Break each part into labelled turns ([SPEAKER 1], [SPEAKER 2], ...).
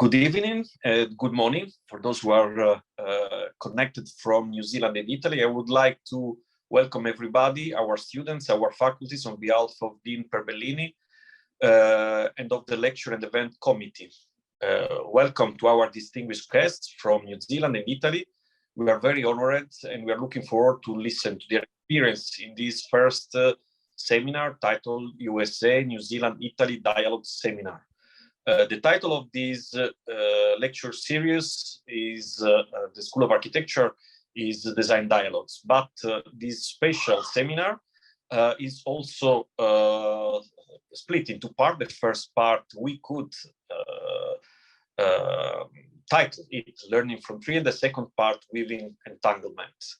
[SPEAKER 1] Good evening, good morning for those who are connected from New Zealand and Italy. I would like to welcome everybody, our students, our faculties on behalf of Dean Perbellini and of the Lecture and Event Committee. Welcome to our distinguished guests from New Zealand and Italy. We are very honored and we are looking forward to listen to their experience in this first seminar titled USA, New Zealand, Italy Dialogs Seminar. The title of this lecture series is the School of Architecture is Design Dialogues, but this special seminar is also split into part. The first part we could title it Learning from Tree, and the second part Weaving Entanglement.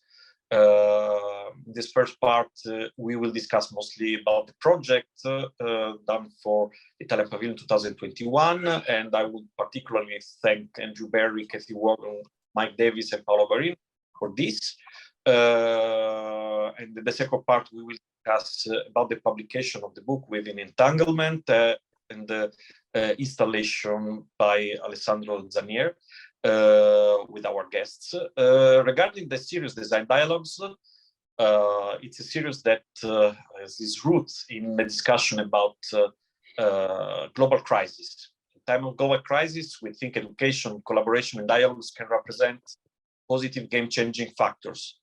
[SPEAKER 1] This first part, we will discuss mostly about the project done for Italian Pavilion 2021, and I would particularly thank Andrew Berry, Kathy Wogan, Mike Davis, and Paolo Barin for this. And the second part, we will discuss about the publication of the book Within Entanglement and the installation by Alessandro Zannier. With our guests. Regarding the series Design Dialogues, it's a series that has its roots in a discussion about global crisis. In time of global crisis, we think education, collaboration, and dialogues can represent positive game-changing factors.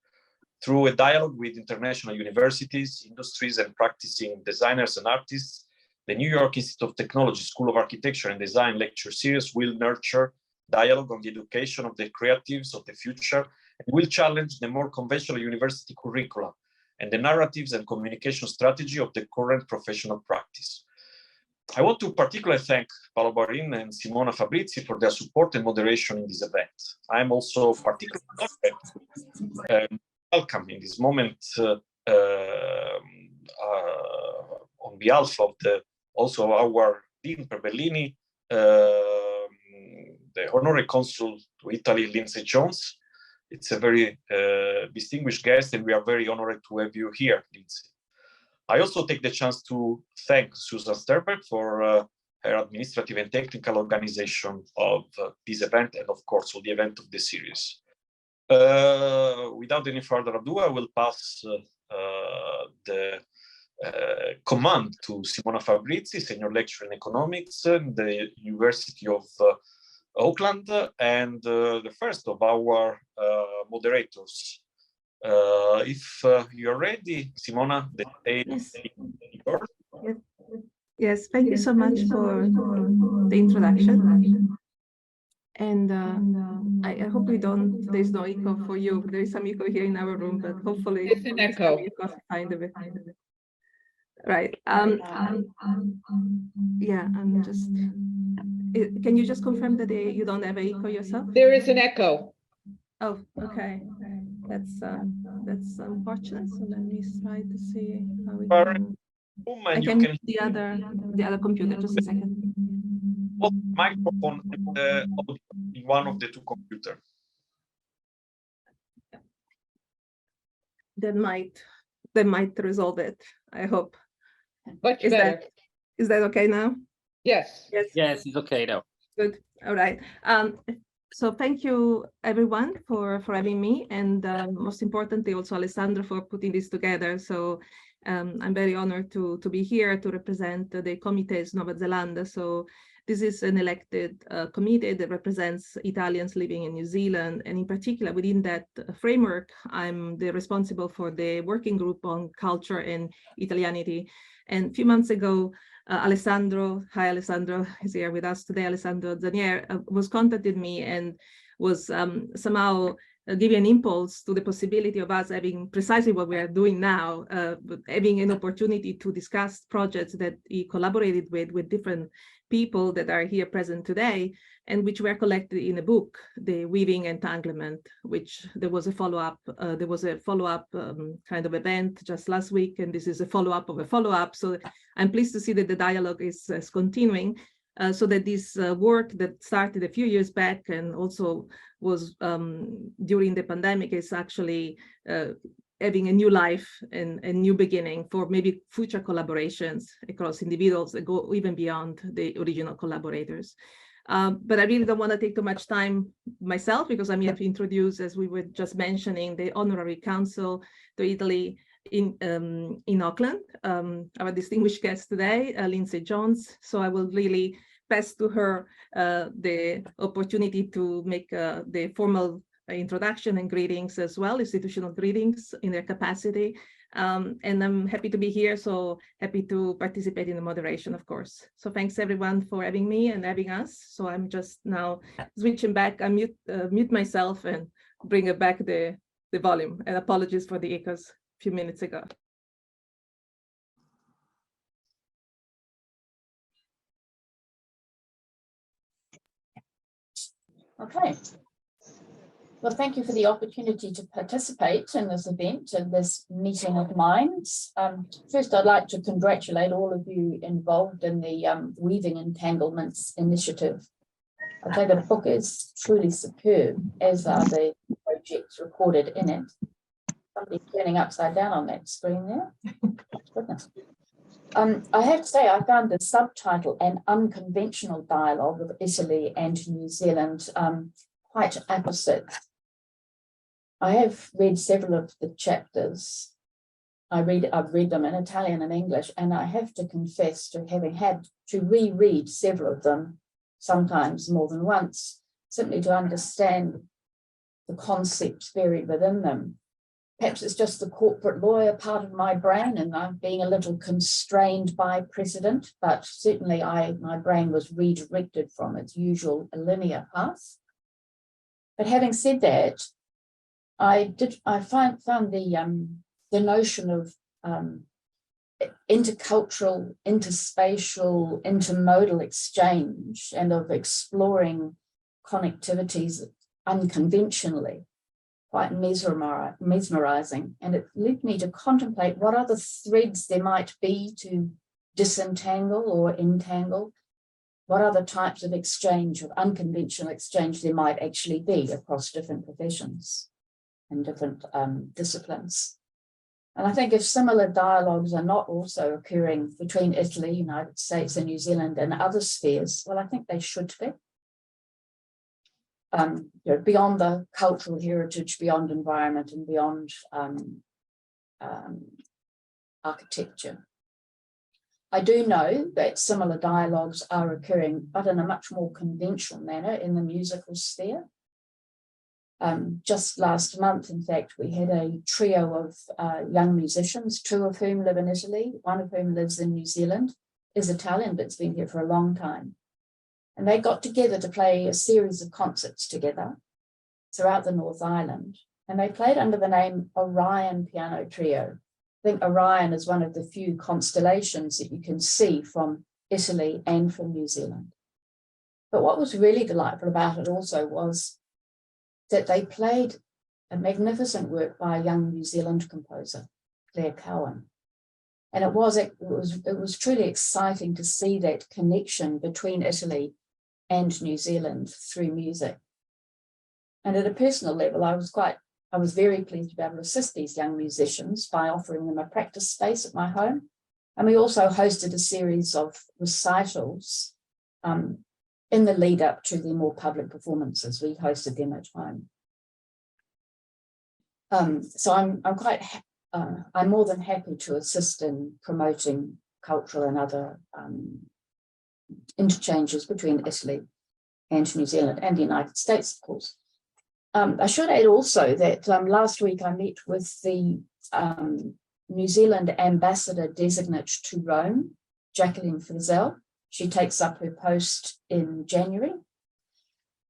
[SPEAKER 1] Through a dialogue with international universities, industries, and practicing designers and artists, the New York Institute of Technology School of Architecture and Design lecture series will nurture dialogue on the education of the creatives of the future and will challenge the more conventional university curricula and the narratives and communication strategy of the current professional practice. I want to particularly thank Paolo Barin and Simona Fabrizi for their support and moderation in this event. I am also particularly welcome in this moment on behalf of also our Dean Perbellini, the Honorary Consul to Italy, Lindsay Jones. It's a very distinguished guest, and we are very honored to have you here, Lindsay. I also take the chance to thank Susan Sternberg for her administrative and technical organization of this event, and of course, of the event of the series. Without any further ado, I will pass the command to Simona Fabrizi, Senior Lecturer in Economics at the University of Auckland, and the first of our moderators. If you're ready, Simona, the stage is yours.
[SPEAKER 2] Yes, thank you so much for the introduction. And I hope there's no echo for you. There is some echo here in our room, but hopefully
[SPEAKER 3] it's an echo.
[SPEAKER 2] Find a bit. Right. Yeah, I'm just. Can you just confirm that you don't have an echo yourself?
[SPEAKER 3] There is an echo.
[SPEAKER 2] Oh, okay. That's unfortunate. So let me try to see how we can. I can use the other computer. Just a second.
[SPEAKER 1] Both microphone and audio in one of the two computers.
[SPEAKER 2] That might resolve it. I hope.
[SPEAKER 3] Much better.
[SPEAKER 2] Is that okay now?
[SPEAKER 3] Yes.
[SPEAKER 4] Yes, it's okay now.
[SPEAKER 2] Good. All right. So thank you, everyone, for having me, and most importantly, also Alessandro for putting this together. So I'm very honored to be here to represent the Comites Nova Zelanda. So this is an elected committee that represents Italians living in New Zealand, and in particular, within that framework, I'm the responsible for the working group on culture and Italianity. And a few months ago, Alessandro is here with us today. Alessandro Zannier was contacted me and was somehow giving an impulse to the possibility of us having precisely what we are doing now, having an opportunity to discuss projects that he collaborated with different people that are here present today, and which were collected in a book, The Weaving Entanglement, which there was a follow-up. There was a follow-up kind of event just last week, and this is a follow-up of a follow-up. So I'm pleased to see that the dialogue is continuing, so that this work that started a few years back and also was during the pandemic is actually having a new life and a new beginning for maybe future collaborations across individuals that go even beyond the original collaborators. But I really don't want to take too much time myself, because I'm here to introduce, as we were just mentioning, the Honorary Consul to Italy in Auckland, our distinguished guest today, Lindsay Jones. So I will really pass to her the opportunity to make the formal introduction and greetings as well, institutional greetings in their capacity. And I'm happy to be here, so happy to participate in the moderation, of course. So thanks everyone for having me and having us. So I'm just now switching back, I mute myself and bring it back the volume, and apologies for the echoes a few minutes ago.
[SPEAKER 4] Okay. Well, thank you for the opportunity to participate in this event and this meeting of minds. First, I'd like to congratulate all of you involved in the Weaving Entanglements initiative. I think the book is truly superb, as are the projects recorded in it. Somebody's turning upside down on that screen there. Goodness. I have to say, I found the subtitle, An Unconventional Dialogue of Italy and New Zealand, quite apposite. I have read several of the chapters. I've read them in Italian and English, and I have to confess to having had to reread several of them, sometimes more than once, simply to understand the concepts buried within them. Perhaps it's just the corporate lawyer part of my brain, and I'm being a little constrained by precedent, but certainly my brain was redirected from its usual linear path. But having said that, I found the notion of intercultural, interspatial, intermodal exchange and of exploring connectivities unconventionally quite mesmerizing. And it led me to contemplate what other threads there might be to disentangle or entangle, what other types of exchange, of unconventional exchange there might actually be across different professions and different disciplines. And I think if similar dialogues are not also occurring between Italy, United States and New Zealand and other spheres, well, I think they should be. Beyond the cultural heritage, beyond environment and beyond architecture. I do know that similar dialogues are occurring, but in a much more conventional manner in the musical sphere. Just last month, in fact, we had a trio of young musicians, two of whom live in Italy, one of whom lives in New Zealand, is Italian, but it's been here for a long time. And they got together to play a series of concerts together throughout the North Island. And they played under the name Orion Piano Trio. I think Orion is one of the few constellations that you can see from Italy and from New Zealand. But what was really delightful about it also was that they played a magnificent work by a young New Zealand composer, Claire Cowan. And it was truly exciting to see that connection between Italy and New Zealand through music. And at a personal level, I was very pleased to be able to assist these young musicians by offering them a practice space at my home. And we also hosted a series of recitals in the lead up to the more public performances. We hosted them at home. So I'm more than happy to assist in promoting cultural and other interchanges between Italy and New Zealand and the United States, of course. I should add also that last week I met with the New Zealand ambassador designate to Rome, Jacqueline Frizzell. She takes up her post in January.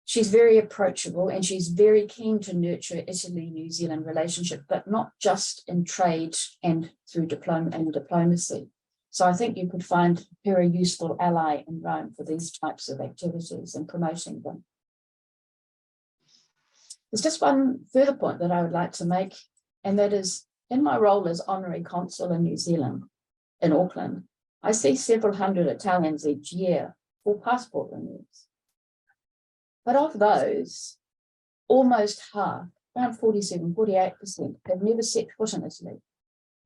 [SPEAKER 4] She's very approachable and she's very keen to nurture Italy-New Zealand relationship, but not just in trade and through diplomacy. So I think you could find her a useful ally in Rome for these types of activities and promoting them. There's just one further point that I would like to make, and that is in my role as honorary consul in New Zealand, in Auckland, I see several hundred Italians each year for passport renewals. But of those, almost half, around 47, 48%, have never set foot in Italy,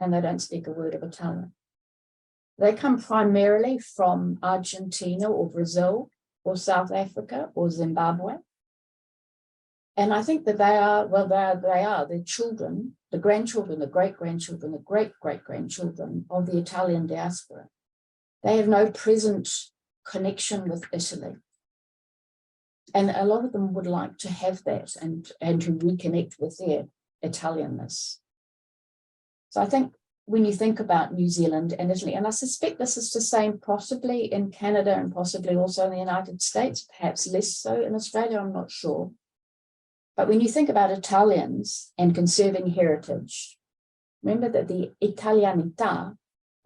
[SPEAKER 4] and they don't speak a word of Italian. They come primarily from Argentina or Brazil, or South Africa or Zimbabwe. And I think that they are, well, they are their children, the grandchildren, the great-grandchildren, the great-great-grandchildren of the Italian diaspora. They have no present connection with Italy. And a lot of them would like to have that and to reconnect with their Italianness. So I think when you think about New Zealand and Italy, and I suspect this is the same possibly in Canada and possibly also in the United States, perhaps less so in Australia, I'm not sure. But when you think about Italians and conserving heritage, remember that the Italianità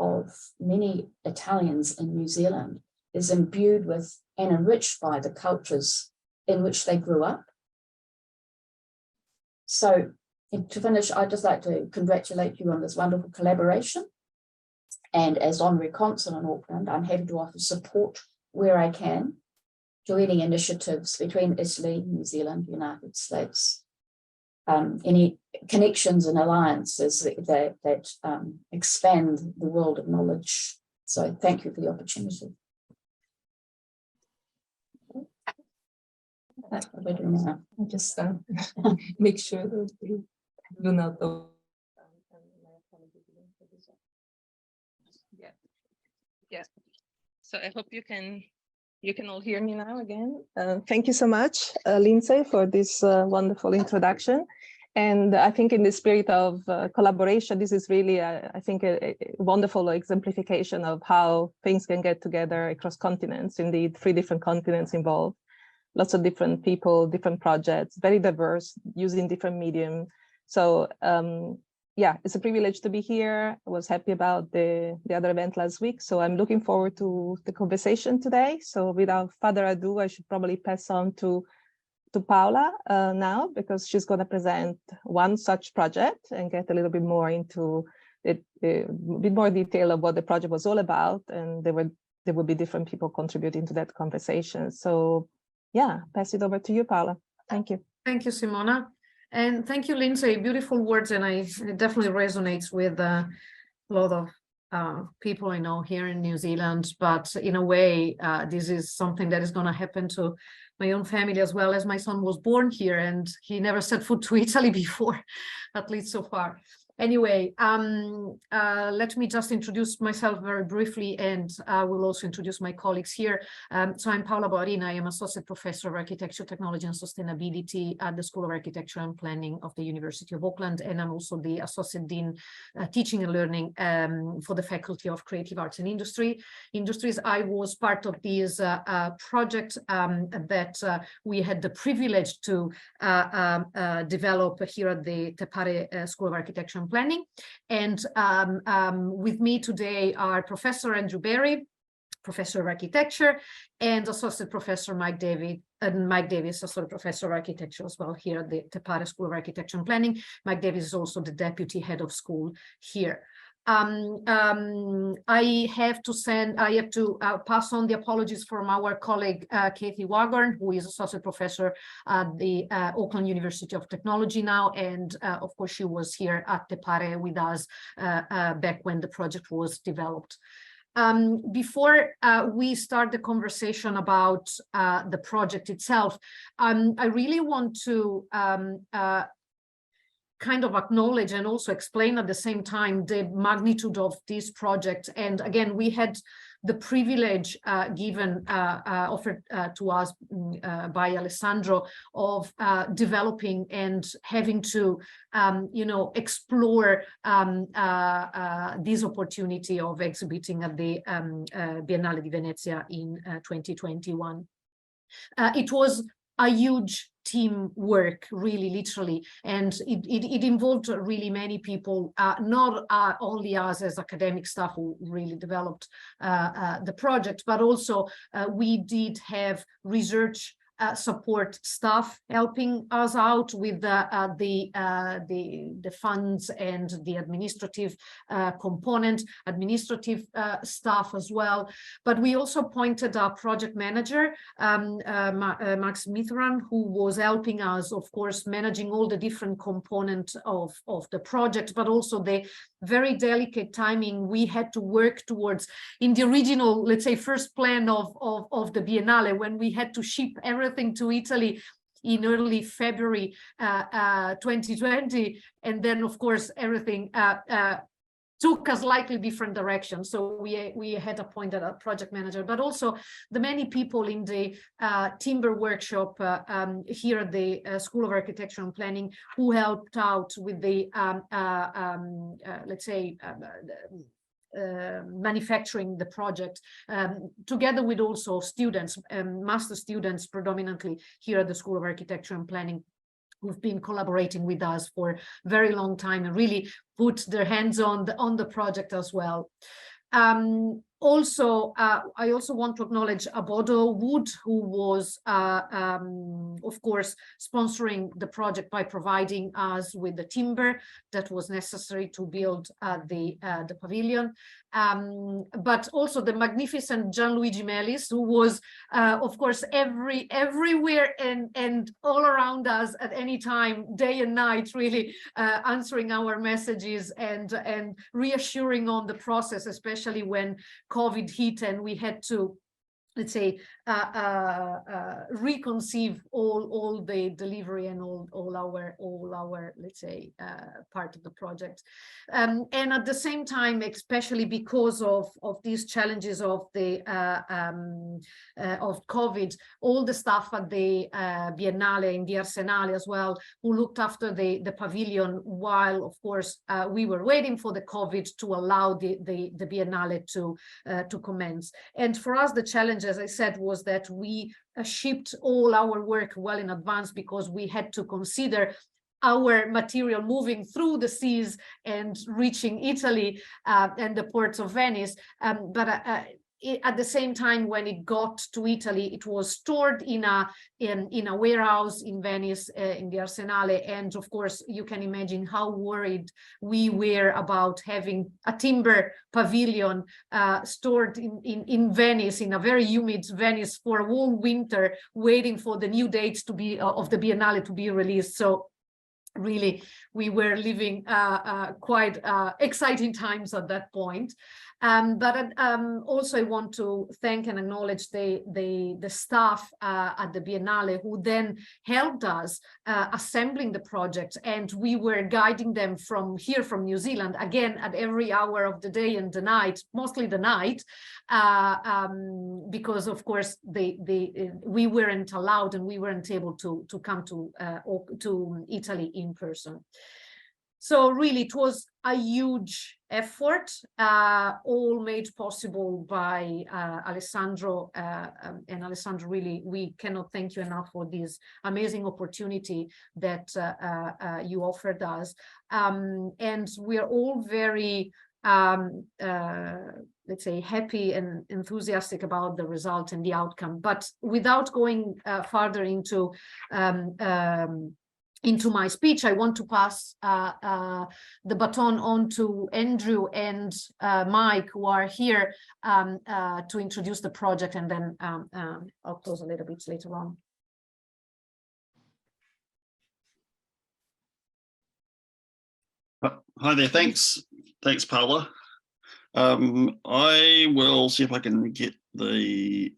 [SPEAKER 4] of many Italians in New Zealand is imbued with and enriched by the cultures in which they grew up. So to finish, I'd just like to congratulate you on this wonderful collaboration. And as Honorary Consul in Auckland, I'm happy to offer support where I can to any initiatives between Italy, New Zealand, United States, any connections and alliances that expand the world of knowledge. So thank you for the opportunity. That's what we're doing now.
[SPEAKER 2] I'll just make sure that we do not. Yeah. So I hope you can all hear me now again. Thank you so much, Lindsay, for this wonderful introduction. And I think in the spirit of collaboration, this is really, I think, a wonderful exemplification of how things can get together across continents. Indeed, 3 different continents involved. Lots of different people, different projects, very diverse, using different medium. So yeah, it's a privilege to be here. I was happy about the other event last week. So I'm looking forward to the conversation today. So without further ado, I should probably pass on to Paola now, because she's going to present one such project and get a little bit more into a bit more detail of what the project was all about. And there will be different people contributing to that conversation. So yeah, pass it over to you, Paola. Thank you.
[SPEAKER 5] Thank you, Simona. And thank you, Lindsay. Beautiful words. And it definitely resonates with a lot of people I know here in New Zealand. But in a way, this is something that is going to happen to my own family as well, as my son was born here and he never set foot to Italy before, at least so far. Anyway, let me just introduce myself very briefly, and I will also introduce my colleagues here. So I'm Paola Boarina. I am Associate Professor of Architecture, Technology and Sustainability at the School of Architecture and Planning of the University of Auckland, and I'm also the Associate Dean Teaching and Learning for the Faculty of Creative Arts and Industries. I was part of this project that we had the privilege to develop here at the Te Pare School of Architecture and Planning. And with me today are Professor Andrew Berry, Professor of Architecture, and Associate Professor Mike Davies, Associate Professor of Architecture as well here at the Te Pare School of Architecture and Planning. Mike Davies is also the Deputy Head of School here. I have to pass on the apologies from our colleague Katie Wagorn, who is Associate Professor at the Auckland University of Technology now, and of course she was here at Te Pare with us back when the project was developed. Before we start the conversation about the project itself, I really want to kind of acknowledge and also explain at the same time the magnitude of this project. And again, we had the privilege offered to us by Alessandro of developing and having to, explore this opportunity of exhibiting at the Biennale di Venezia in 2021. It was a huge team work, really, literally, and it involved really many people, not only us as academic staff who really developed the project, but also we did have research support staff helping us out with the funds and the administrative component, administrative staff as well. But we also appointed our project manager, Max Mithran, who was helping us, of course, managing all the different components of the project, but also the very delicate timing we had to work towards in the original, let's say, first plan of the Biennale, when we had to ship everything to Italy in early February 2020. And then, of course, everything took a slightly different direction. So we had appointed a project manager, but also the many people in the timber workshop here at the School of Architecture and Planning who helped out with the, let's say, manufacturing the project, together with also students, master students predominantly here at the School of Architecture and Planning, who've been collaborating with us for a very long time and really put their hands on the project as well. Also, I also want to acknowledge Abodo Wood, who was, of course, sponsoring the project by providing us with the timber that was necessary to build the pavilion. But also the magnificent Gianluigi Melis, who was, of course, everywhere and all around us at any time, day and night, really answering our messages and reassuring on the process, especially when COVID hit and we had to, let's say, reconceive all the delivery and all our let's say part of the project, and at the same time, especially because of these challenges of the of COVID, all the staff at the Biennale in the Arsenale as well, who looked after the pavilion while, of course, we were waiting for the COVID to allow the Biennale to commence. And for us, the challenge, as I said, was that we shipped all our work well in advance, because we had to consider our material moving through the seas and reaching Italy and the ports of Venice. At the same time, when it got to Italy, it was stored in a warehouse in Venice, in the Arsenale. And of course, you can imagine how worried we were about having a timber pavilion stored in Venice, in a very humid Venice, for a whole winter, waiting for the new dates to be of the Biennale to be released. So really, we were living quite exciting times at that point. But also I want to thank and acknowledge the staff at the Biennale, who then helped us assembling the project, and we were guiding them from here, from New Zealand, again at every hour of the day and the night, mostly the night, because of course we weren't allowed and we weren't able to come to Italy in person. So really, it was a huge effort, all made possible by Alessandro. And Alessandro, really, we cannot thank you enough for this amazing opportunity that you offered us. And we are all very, let's say, happy and enthusiastic about the result and the outcome. But without going further into my speech, I want to pass the baton on to Andrew and Mike, who are here to introduce the project, and then I'll close a little bit later on.
[SPEAKER 6] Hi there, thanks Paula. I will see if I can get the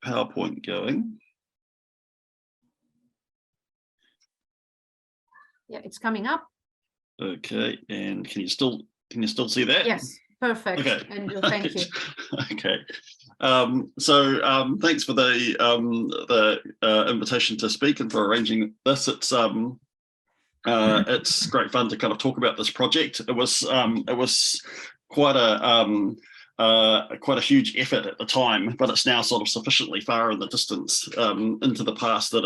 [SPEAKER 6] PowerPoint going.
[SPEAKER 5] Yeah, it's coming up.
[SPEAKER 6] Okay, and can you still see that?
[SPEAKER 5] Yes, perfect. Okay. Andrew, thank you.
[SPEAKER 6] Okay, so thanks for the invitation to speak and for arranging this. It's great fun to kind of talk about this project. It was quite a huge effort at the time, but it's now sort of sufficiently far in the distance into the past that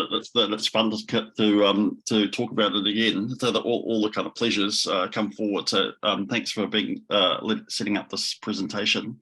[SPEAKER 6] it's fun to talk about it again, so that all the kind of pleasures come forward. So thanks for setting up this presentation.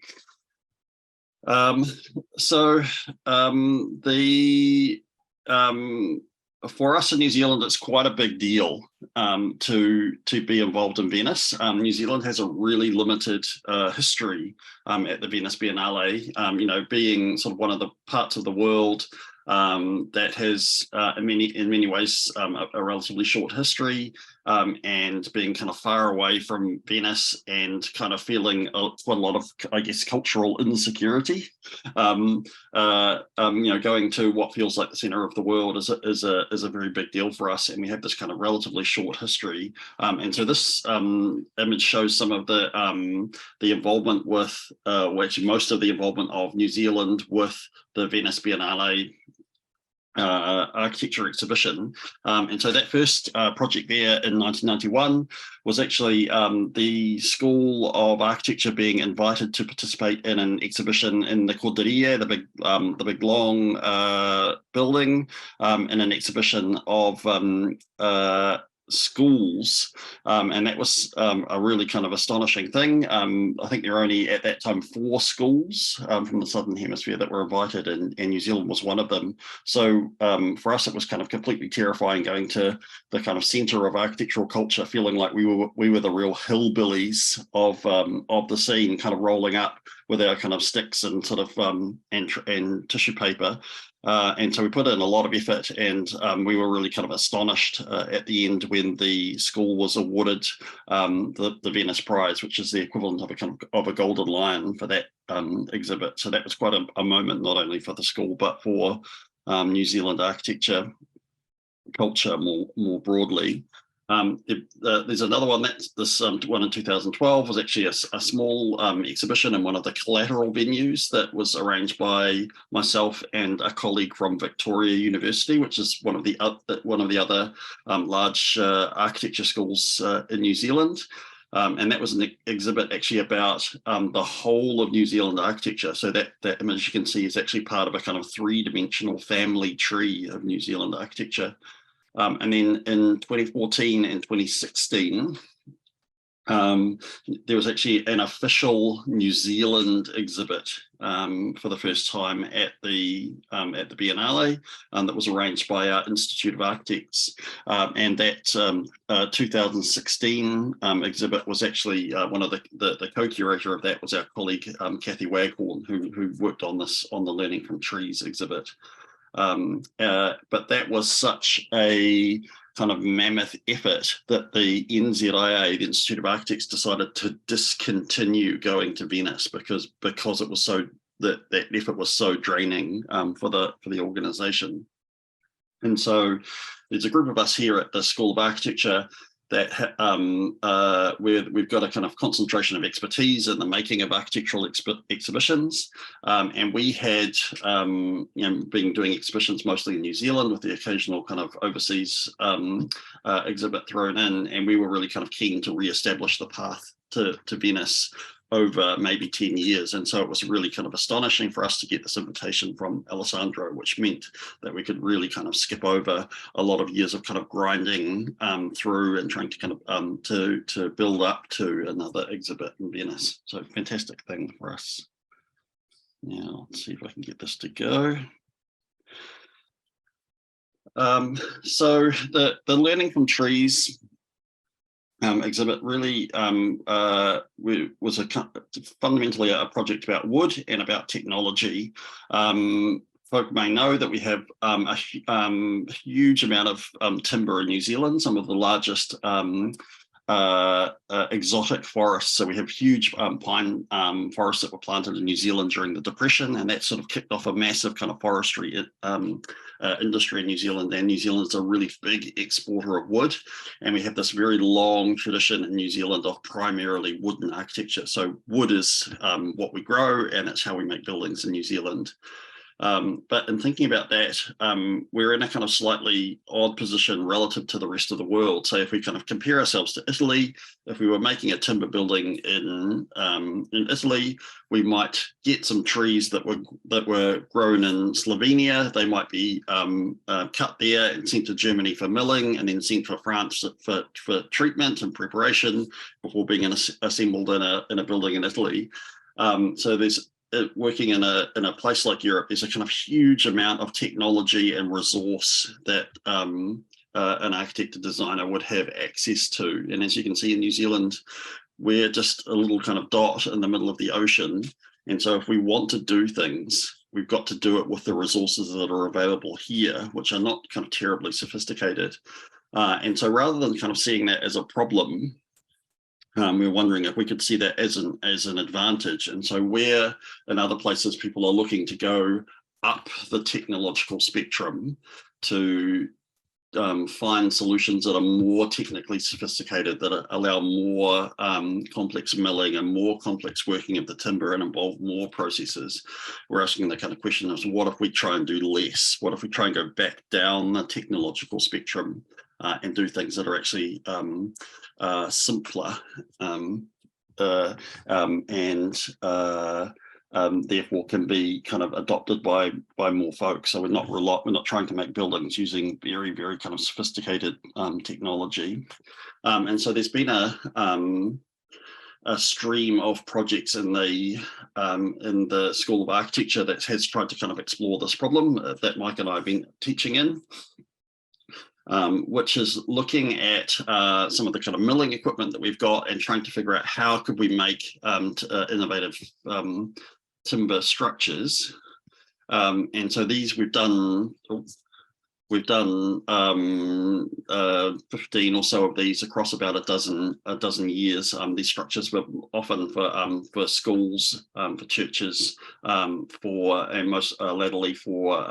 [SPEAKER 6] For us in New Zealand, it's quite a big deal to be involved in Venice. New Zealand has a really limited history at the Venice Biennale, you know, being sort of one of the parts of the world that has in many ways a relatively short history. and being kind of far away from Venice and kind of feeling quite a lot of, I guess, cultural insecurity. You know, going to what feels like the center of the world is a very big deal for us, and we have this kind of relatively short history. And so this image shows some of the involvement with, well, actually most of the involvement of New Zealand with the Venice Biennale architecture exhibition. And so that first project there in 1991 was actually the School of Architecture being invited to participate in an exhibition in the Corderia, the big long building, in an exhibition of schools, and that was a really kind of astonishing thing. I think there were only at that time 4 schools from the Southern Hemisphere that were invited, and New Zealand was one of them. So for us, it was kind of completely terrifying going to the kind of center of architectural culture, feeling like we were the real hillbillies of the scene, kind of rolling up with our kind of sticks and sort of and tissue paper. And so we put in a lot of effort, and we were really kind of astonished at the end when the school was awarded the Venice Prize, which is the equivalent of a kind of a golden lion for that exhibit. So that was quite a moment, not only for the school, but for New Zealand architecture culture more broadly. There's another one, that's this one in 2012 was actually a small exhibition in one of the collateral venues that was arranged by myself and a colleague from Victoria University, which is one of the other large architecture schools in New Zealand. And that was an exhibit actually about the whole of New Zealand architecture. So that image you can see is actually part of a kind of 3-dimensional family tree of New Zealand architecture. And then in 2014 and 2016, there was actually an official New Zealand exhibit for the first time at the Biennale that was arranged by our Institute of Architects. And that 2016 exhibit was actually one of the co-curator of that was our colleague Kathy Waghorn, who worked on the Learning from Trees exhibit. But that was such a kind of mammoth effort that the NZIA, the Institute of Architects, decided to discontinue going to Venice because it was so that effort was so draining for the organization. And so there's a group of us here at the School of Architecture that we've got a kind of concentration of expertise in the making of architectural exhibitions, and we had been doing exhibitions mostly in New Zealand with the occasional kind of overseas exhibit thrown in, and we were really kind of keen to re-establish the path to Venice over maybe 10 years. And so it was really kind of astonishing for us to get this invitation from Alessandro, which meant that we could really kind of skip over a lot of years of kind of grinding through and trying to kind of to build up to another exhibit in Venice. So fantastic thing for us. Now, let's see if I can get this to go. So the Learning from Trees exhibit really was fundamentally a project about wood and about technology. Folk may know that we have a huge amount of timber in New Zealand, some of the largest exotic forests. So we have huge pine forests that were planted in New Zealand during the Depression, and that sort of kicked off a massive kind of forestry industry in New Zealand. And New Zealand is a really big exporter of wood, and we have this very long tradition in New Zealand of primarily wooden architecture. So wood is what we grow, and it's how we make buildings in New Zealand. But in thinking about that, we're in a kind of slightly odd position relative to the rest of the world. So if we kind of compare ourselves to Italy, if we were making a timber building in Italy, we might get some trees that were grown in Slovenia. They might be cut there and sent to Germany for milling, and then sent to France for treatment and preparation before being assembled in a building in Italy. So there's working in a place like Europe, there's a kind of huge amount of technology and resource that an architect or designer would have access to. And as you can see in New Zealand, we're just a little kind of dot in the middle of the ocean. And so if we want to do things, we've got to do it with the resources that are available here, which are not kind of terribly sophisticated. And so rather than kind of seeing that as a problem, we're wondering if we could see that as an advantage. And so where in other places people are looking to go up the technological spectrum to find solutions that are more technically sophisticated, that allow more complex milling and more complex working of the timber and involve more processes. We're asking the kind of question of, what if we try and do less? What if we try and go back down the technological spectrum and do things that are actually simpler and therefore can be kind of adopted by more folks. So we're not trying to make buildings using very, very kind of sophisticated technology. And so there's been a stream of projects in the School of Architecture that has tried to kind of explore this problem that Mike and I have been teaching in. Which is looking at some of the kind of milling equipment that we've got and trying to figure out how could we make innovative timber structures. And so these we've done 15 or so of these across about a dozen years. These structures were often for schools, for churches, and most latterly for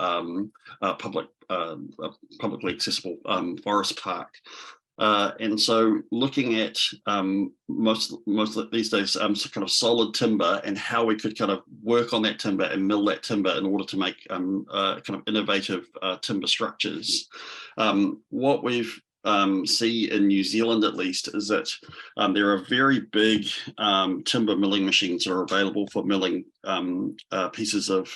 [SPEAKER 6] publicly accessible forest park. And so looking at most of these days kind of solid timber and how we could kind of work on that timber and mill that timber in order to make kind of innovative timber structures. What we've see in New Zealand at least is that there are very big timber milling machines that are available for milling pieces of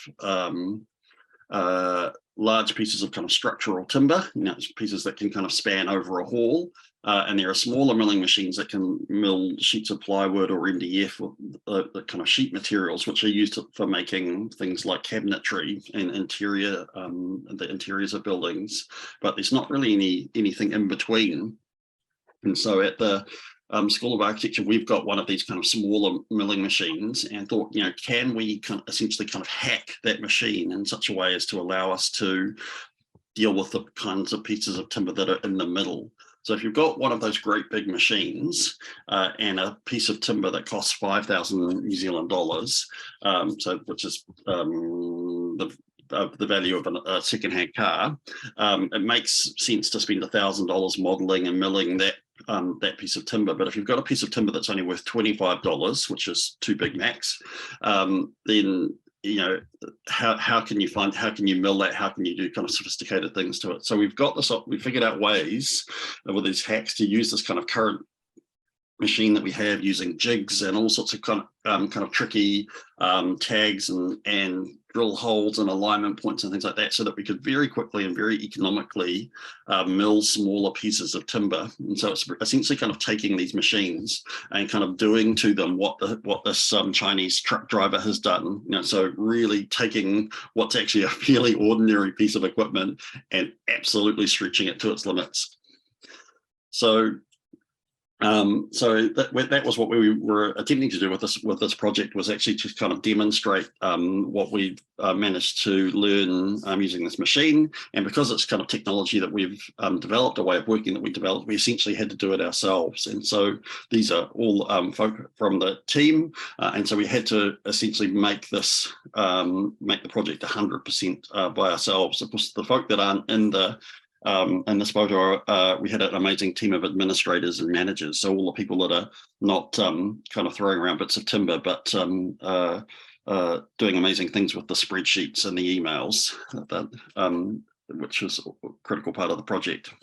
[SPEAKER 6] large pieces of kind of structural timber, pieces that can kind of span over a hall. And there are smaller milling machines that can mill sheets of plywood or MDF, or the kind of sheet materials, which are used for making things like cabinetry and the interiors of buildings. But there's not really anything in between. And so at the School of Architecture, we've got one of these kind of smaller milling machines, and thought, can we essentially kind of hack that machine in such a way as to allow us to deal with the kinds of pieces of timber that are in the middle. So if you've got one of those great big machines and a piece of timber that costs 5,000 New Zealand dollars, which is the value of a second-hand car, it makes sense to spend $1,000 modeling and milling that piece of timber. But if you've got a piece of timber that's only worth $25, which is 2 Big Macs, then how can you mill that? How can you do kind of sophisticated things to it? So we figured out ways with these hacks to use this kind of current machine that we have, using jigs and all sorts of kind of tricky tags and drill holes and alignment points and things like that, so that we could very quickly and very economically mill smaller pieces of timber. And so it's essentially kind of taking these machines and kind of doing to them what this Chinese truck driver has done. So really taking what's actually a fairly ordinary piece of equipment and absolutely stretching it to its limits. So that was what we were attempting to do with this project, was actually to kind of demonstrate what we've managed to learn using this machine. And because it's kind of technology that we've developed, a way of working that we developed, we essentially had to do it ourselves. And so these are all folk from the team, and so we had to essentially make the project 100% by ourselves. Of course, the folk that aren't in this photo, we had an amazing team of administrators and managers. So all the people that are not kind of throwing around bits of timber, but doing amazing things with the spreadsheets and the emails, which was a critical part of the project.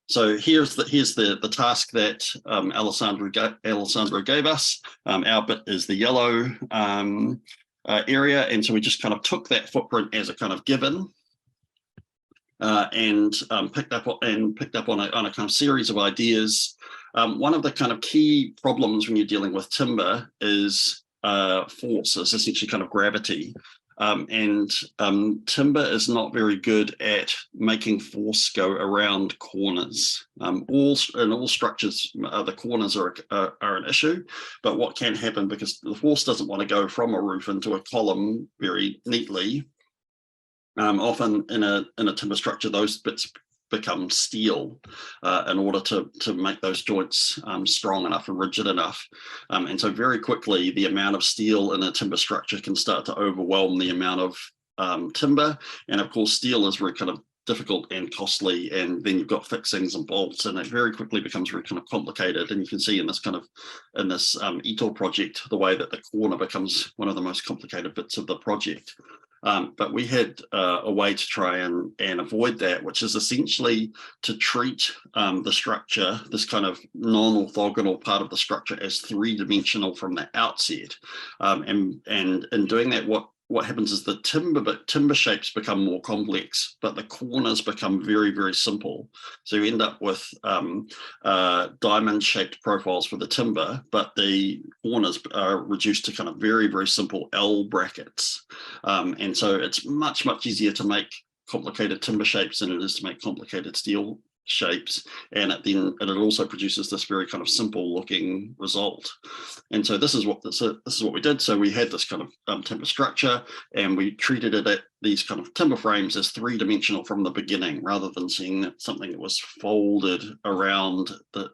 [SPEAKER 6] So here's the task that Alessandro gave us. Our bit is the yellow area, and so we just kind of took that footprint as a kind of given. And picked up on a kind of series of ideas. One of the kind of key problems when you're dealing with timber is force, is essentially kind of gravity. And timber is not very good at making force go around corners. In all structures, the corners are an issue, but what can happen, because the force doesn't want to go from a roof into a column very neatly, often in a timber structure, those bits become steel in order to make those joints strong enough and rigid enough. And so very quickly, the amount of steel in a timber structure can start to overwhelm the amount of timber. And of course, steel is very kind of difficult and costly, and then you've got fixings and bolts, and it very quickly becomes very kind of complicated. And you can see in this Ito project, the way that the corner becomes one of the most complicated bits of the project. But we had a way to try and avoid that, which is essentially to treat the structure, this kind of non-orthogonal part of the structure, as three-dimensional from the outset. And in doing that, what happens is the timber shapes become more complex, but the corners become very, very simple. So you end up with diamond-shaped profiles for the timber, but the corners are reduced to kind of very, very simple L brackets. And so it's much, much easier to make complicated timber shapes than it is to make complicated steel shapes, and it also produces this very kind of simple looking result. And so this is what we did. So we had this kind of timber structure, and we treated it at these kind of timber frames as three-dimensional from the beginning, rather than seeing something that was folded around the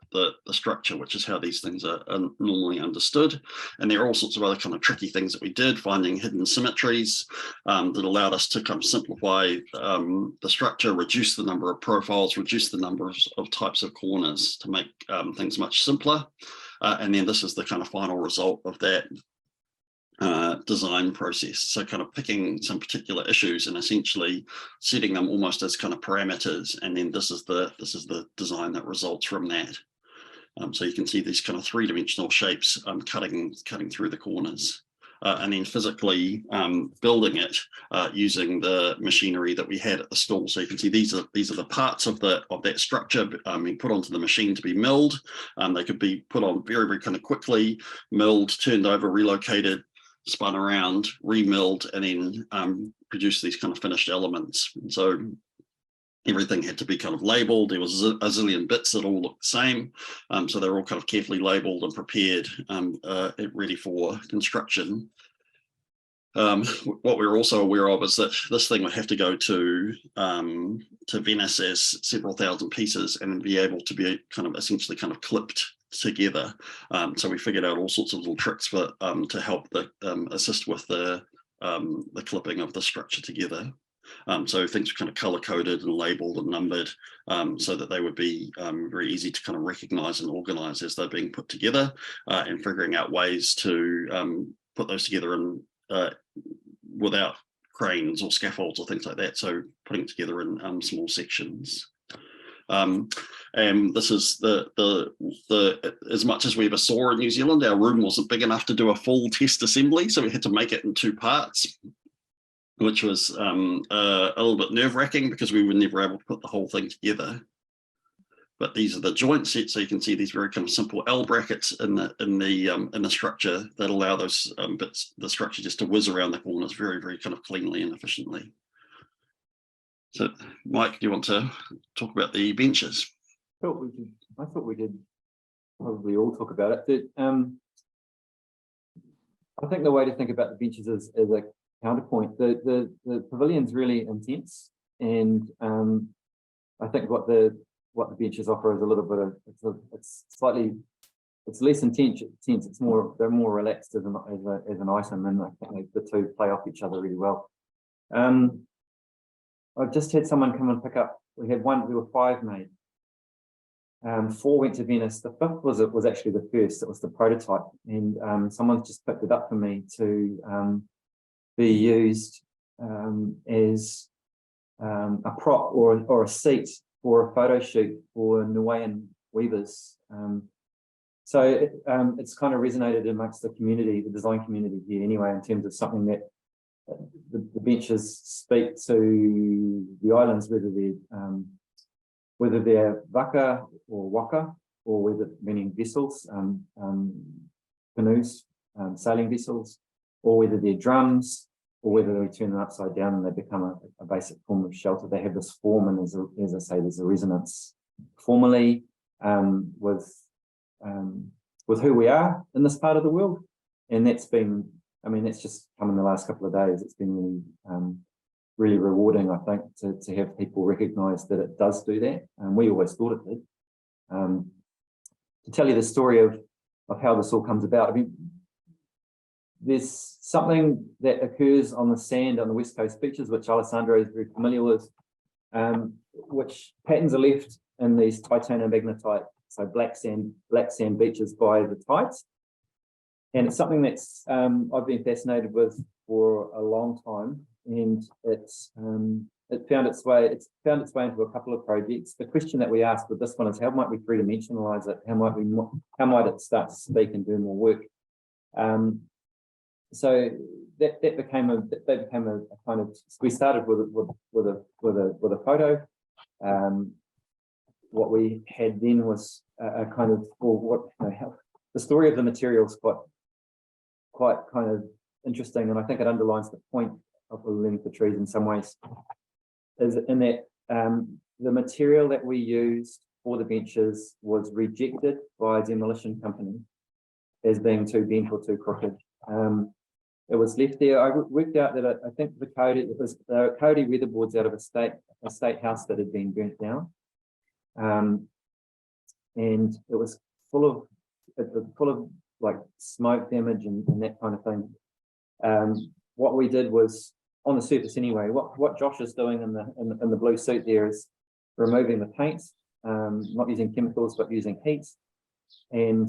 [SPEAKER 6] structure, which is how these things are normally understood. And there are all sorts of other kind of tricky things that we did, finding hidden symmetries that allowed us to kind of simplify the structure, reduce the number of profiles, reduce the number of types of corners to make things much simpler. And then this is the kind of final result of that design process. So kind of picking some particular issues and essentially setting them almost as kind of parameters, and then this is the design that results from that. So you can see these kind of three-dimensional shapes cutting through the corners. And then physically building it using the machinery that we had at the school. So you can see these are the parts of that structure being put onto the machine to be milled. They could be put on very, very kind of quickly, milled, turned over, relocated, spun around, remilled, and then produce these kind of finished elements. And so everything had to be kind of labeled. There was a zillion bits that all looked the same. So they're all kind of carefully labeled and prepared, ready for construction. What we were also aware of is that this thing would have to go to Venice as several thousand pieces and be able to be kind of essentially kind of clipped together. So we figured out all sorts of little tricks for to help assist with the clipping of the structure together. So things were kind of color-coded and labeled and numbered so that they would be very easy to kind of recognize and organize as they're being put together, and figuring out ways to put those together and without cranes or scaffolds or things like that. So putting it together in small sections. And this is as much as we ever saw in New Zealand, our room wasn't big enough to do a full test assembly, so we had to make it in two parts, which was a little bit nerve-wracking because we were never able to put the whole thing together. But these are the joint sets, so you can see these very kind of simple L brackets in the structure that allow those bits, the structure just to whiz around the corners very, very kind of cleanly and efficiently. So, Mike, do you want to talk about the benches?
[SPEAKER 7] I thought we did probably all talk about it. I think the way to think about the benches is a counterpoint. The pavilion's really intense, and I think what the benches offer is a little bit of it's less intense. It's more, they're more relaxed as an item, and I think the two play off each other really well. I've just had someone come and pick up. There were 5 made. 4 went to Venice. The 5th was actually the first. It was the prototype, and someone's just picked it up for me to be used as a prop or a seat for a photo shoot for Niuean weavers. So it's kind of resonated amongst the community, the design community here anyway, in terms of something that the benches speak to the islands, whether they're waka or waka, or whether meaning vessels, canoes, sailing vessels, or whether they're drums, or whether we turn them upside down and they become a basic form of shelter. They have this form, and as I say, there's a resonance formally with who we are in this part of the world. And that's just come in the last couple of days. It's been really rewarding, I think, to have people recognise that it does do that, and we always thought it did. To tell you the story of how this all comes about, I mean, there's something that occurs on the sand on the West Coast beaches, which Alessandro is very familiar with, which patterns are left in these titanomagnetite, so black sand beaches by the tides. And it's something that's I've been fascinated with for a long time, and it found its way into a couple of projects. The question that we asked with this one is, how might we three-dimensionalize it? How might it start to speak and do more work? So that became a kind of, we started with a photo. What we had then was a kind of, the story of the material is quite kind of interesting, and I think it underlines the point of the living for trees in some ways, is in that the material that we used for the benches was rejected by a demolition company as being too bent or too crooked. It was left there. I worked out that I think the Kauri weatherboards out of a state house that had been burnt down, and it was full of like smoke damage and that kind of thing. What we did was, on the surface anyway, what Josh is doing in the blue suit there is removing the paint, not using chemicals but using heat, and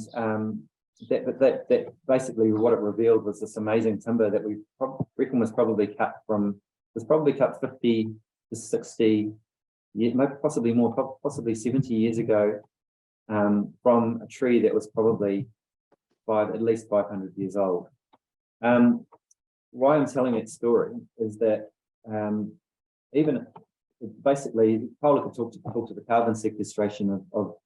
[SPEAKER 7] that basically what it revealed was this amazing timber that we reckon was probably cut 50 to 60 years, possibly more, possibly 70 years ago, from a tree that was probably at least 500 years old. Why I'm telling that story is that even basically, Paula could talk to the carbon sequestration of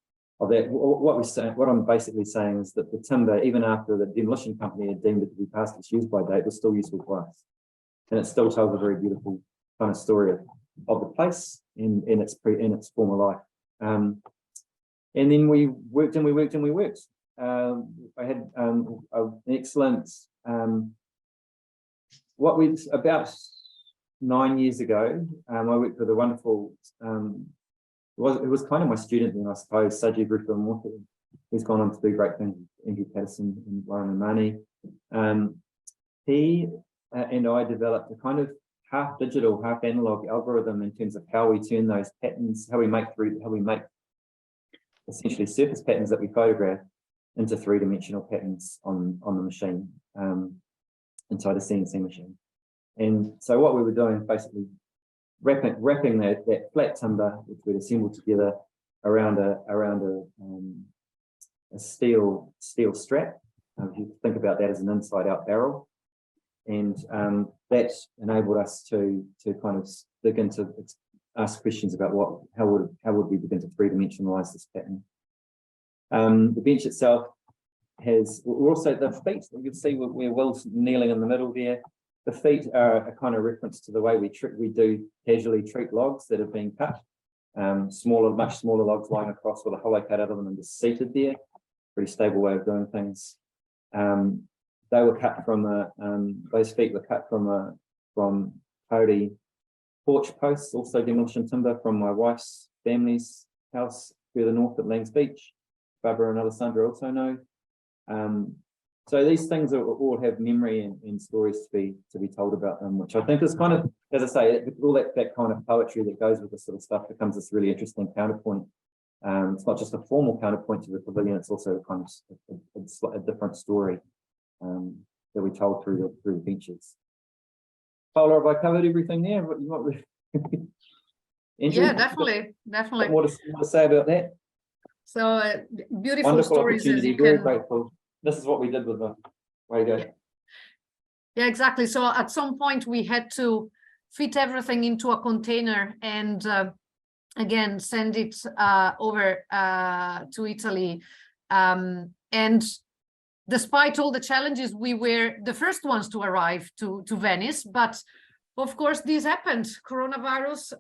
[SPEAKER 7] that. What I'm basically saying is that the timber, even after the demolition company had deemed it to be past its use by date, was still useful for us, and it still tells a very beautiful kind of story of the place in its former life. And then we worked and we worked and we worked. I had an excellent. About 9 years ago, I worked with a wonderful. It was kind of my student then, I suppose, Sajid Griffin. He's gone on to do great things with Andrew Patterson and Warren Mani. He and I developed a kind of half digital, half analog algorithm in terms of how we turn those patterns, how we make essentially surface patterns that we photograph into three-dimensional patterns on the machine, inside a CNC machine. And so what we were doing is basically wrapping that flat timber, which we'd assembled together around a steel strap. If you think about that as an inside-out barrel, and that enabled us to kind of begin to ask questions about how would we begin to three-dimensionalize this pattern. The bench itself has also the feet. You can see where Will's kneeling in the middle there. The feet are a kind of reference to the way we do casually treat logs that have been cut. Much smaller logs lying across with a hollow cut out of them and just seated there. Pretty stable way of doing things. They were cut from those feet were cut from Kauri porch posts, also demolition timber from my wife's family's house further north at Langs Beach. Barbara and Alessandro also know. So these things all have memory and stories to be told about them, which I think is kind of, as I say, all that kind of poetry that goes with this sort of stuff becomes this really interesting counterpoint. It's not just a formal counterpoint to the pavilion; it's also a kind of a different story that we told through the benches. Paula, have I covered everything there?
[SPEAKER 5] Yeah, definitely.
[SPEAKER 7] What more to say about that?
[SPEAKER 5] So beautiful
[SPEAKER 7] Wonderful
[SPEAKER 5] stories. As you
[SPEAKER 7] very
[SPEAKER 5] can...
[SPEAKER 7] grateful. This is what we did with them. Way to go.
[SPEAKER 5] Yeah, exactly. So at some point we had to fit everything into a container and again send it over to Italy. And despite all the challenges, we were the first ones to arrive to Venice. But of course, this happened. Coronavirus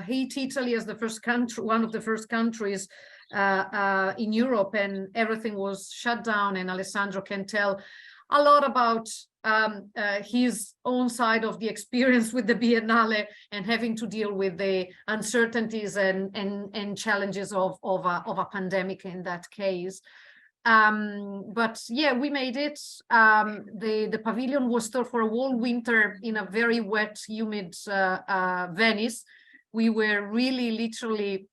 [SPEAKER 5] hit Italy as the first country, one of the first countries in Europe, and everything was shut down. And Alessandro can tell a lot about his own side of the experience with the Biennale and having to deal with the uncertainties and challenges of a pandemic in that case. But yeah, we made it. The pavilion was stored for a whole winter in a very wet, humid Venice. We were really literally,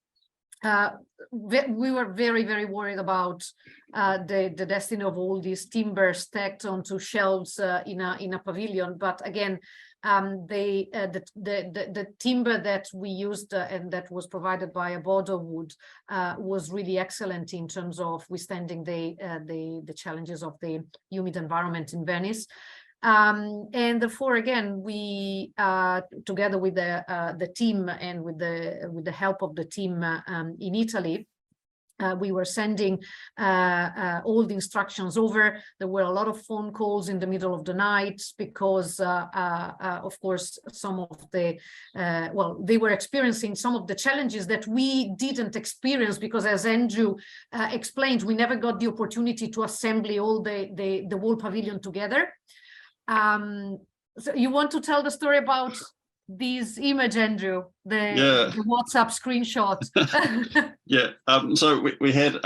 [SPEAKER 5] we were very, very worried about the destiny of all these timber stacked onto shelves in a pavilion. But again, the timber that we used and that was provided by a border wood was really excellent in terms of withstanding the challenges of the humid environment in Venice. And therefore, again, we together with the team and with the help of the team in Italy, we were sending all the instructions over. There were a lot of phone calls in the middle of the night because, of course, some of the, well, they were experiencing some of the challenges that we didn't experience because, as Andrew explained, we never got the opportunity to assemble all the whole pavilion together. So you want to tell the story about this image, Andrew, the WhatsApp screenshot?
[SPEAKER 6] Yeah. So we had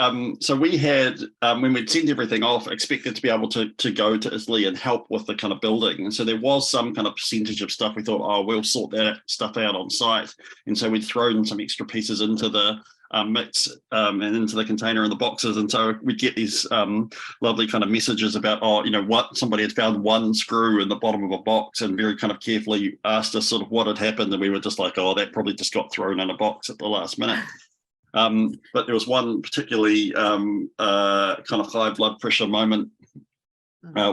[SPEAKER 6] when we'd sent everything off, expected to be able to go to Italy and help with the kind of building. And so there was some kind of percentage of stuff we thought, oh, we'll sort that stuff out on site. And so we'd thrown some extra pieces into the mix and into the container and the boxes, and so we'd get these lovely kind of messages about, oh, you know what, somebody had found one screw in the bottom of a box and very kind of carefully asked us sort of what had happened, and we were just like, oh, that probably just got thrown in a box at the last minute. But there was one particularly kind of high blood pressure moment,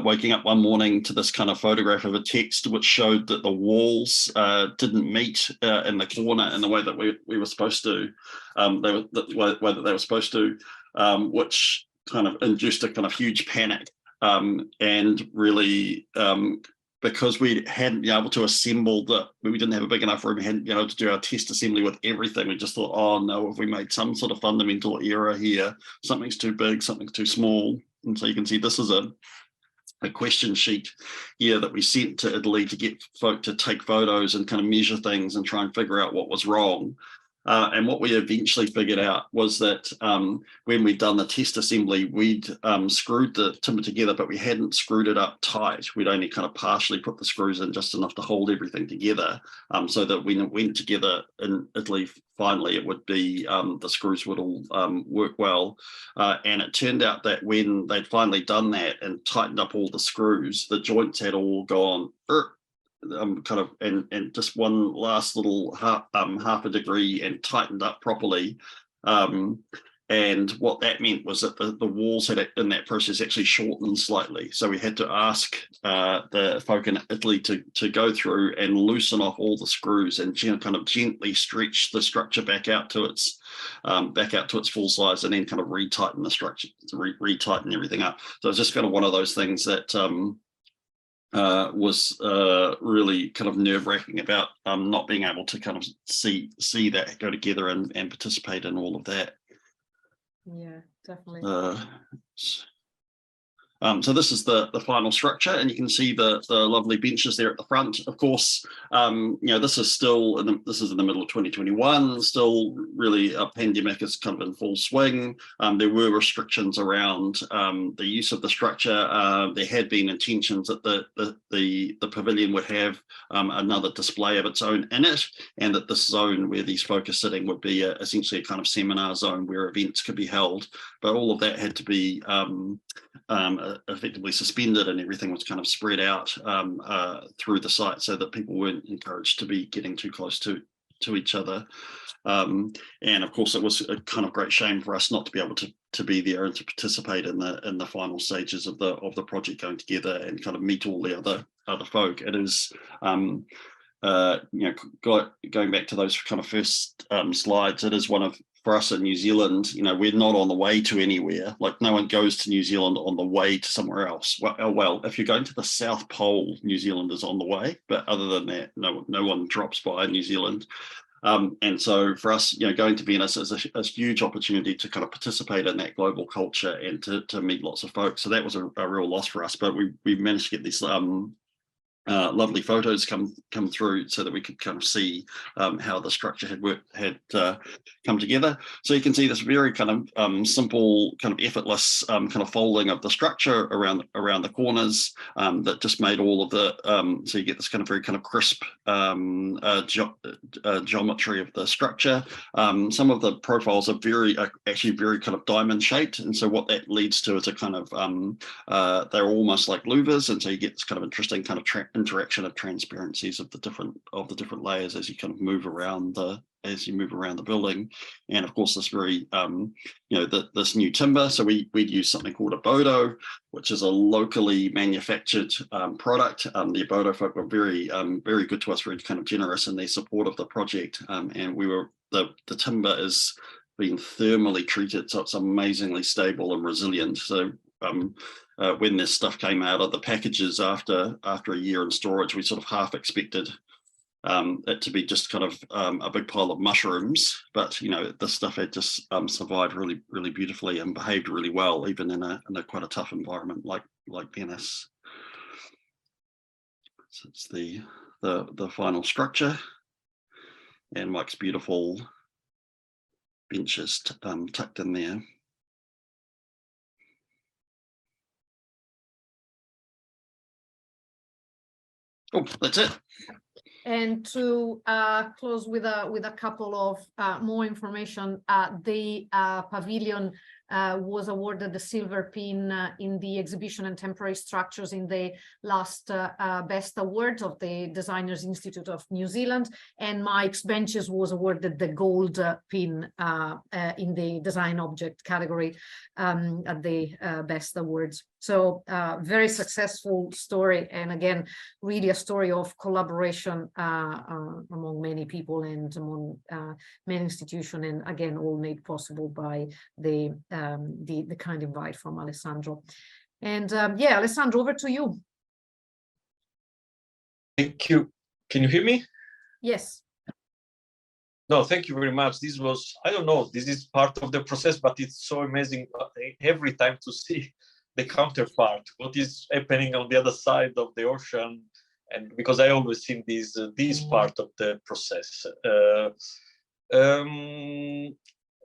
[SPEAKER 6] waking up one morning to this kind of photograph of a text which showed that the walls didn't meet in the corner in the way that we were supposed to, the way that they were supposed to, which kind of induced a kind of huge panic, and really because we hadn't been able to assemble we didn't have a big enough room, we hadn't been able to do our test assembly with everything. We just thought, oh no, have we made some sort of fundamental error here? Something's too big, something's too small. And so you can see this is a question sheet here that we sent to Italy to get folk to take photos and kind of measure things and try and figure out what was wrong. And what we eventually figured out was that when we'd done the test assembly, we'd screwed the timber together, but we hadn't screwed it up tight. We'd only kind of partially put the screws in just enough to hold everything together, so that when it went together in Italy, finally, it would be, the screws would all work well. And it turned out that when they'd finally done that and tightened up all the screws, the joints had all gone kind of and just one last little half a degree and tightened up properly, and what that meant was that the walls had in that process actually shortened slightly, so we had to ask the folk in Italy to go through and loosen off all the screws and kind of gently stretch the structure back out to its full size, and then kind of retighten the structure, retighten everything up. So it's just kind of one of those things that was really kind of nerve-wracking about not being able to kind of see that go together and participate in all of that.
[SPEAKER 5] Yeah, definitely.
[SPEAKER 6] So this is the final structure, and you can see the lovely benches there at the front. Of course, you know, this is still this is in the middle of 2021. Still, really, a pandemic is kind of in full swing. There were restrictions around the use of the structure. There had been intentions that the pavilion would have another display of its own in it, and that this zone where these folk are sitting would be essentially a kind of seminar zone where events could be held. But all of that had to be effectively suspended, and everything was kind of spread out through the site so that people weren't encouraged to be getting too close to each other. And of course, it was a kind of great shame for us not to be able to be there and to participate in the final stages of the project going together and kind of meet all the other folk. It is you know, going back to those kind of first slides, it is one of, for us in New Zealand, you know, we're not on the way to anywhere. Like, no one goes to New Zealand on the way to somewhere else. Well, if you're going to the South Pole, New Zealand is on the way, but other than that, no one drops by New Zealand. And so for us, going to Venice is a huge opportunity to kind of participate in that global culture and to meet lots of folks. So that was a real loss for us, but we managed to get these lovely photos come through so that we could kind of see how the structure had come together. So you can see this very kind of simple, kind of effortless kind of folding of the structure around the corners that just made all of the so you get this kind of very kind of crisp geometry of the structure. Some of the profiles are actually very kind of diamond shaped, and so what that leads to is a kind of they're almost like louvers, and so you get this kind of interesting kind of interaction of transparencies of the different layers as you kind of move around the building. And of course this very this new timber, so we'd use something called a Bodo, which is a locally manufactured product. The Bodo folk were very good to us, very kind of generous in their support of the project, and the timber is being thermally treated, so it's amazingly stable and resilient. So when this stuff came out of the packages after a year in storage, we sort of half expected it to be just kind of a big pile of mushrooms, but this stuff had just survived really, really beautifully and behaved really well, even in a quite a tough environment like Venice. So it's the final structure, and Mike's beautiful benches tucked in there. Oh, that's it.
[SPEAKER 5] And to close with a couple of more information, the pavilion was awarded the silver pin in the exhibition and temporary structures in the last best award of the Designers Institute of New Zealand, and Mike's benches was awarded the gold pin in the design object category at the best awards. So very successful story, and again really a story of collaboration among many people and among many institutions, and again all made possible by the kind invite from Alessandro. And yeah, Alessandro, over to you.
[SPEAKER 1] Thank you. Can you hear me?
[SPEAKER 5] Yes.
[SPEAKER 1] No, thank you very much. This was, I don't know, this is part of the process, but it's so amazing every time to see the counterpart, what is happening on the other side of the ocean. And because I always see this part of the process.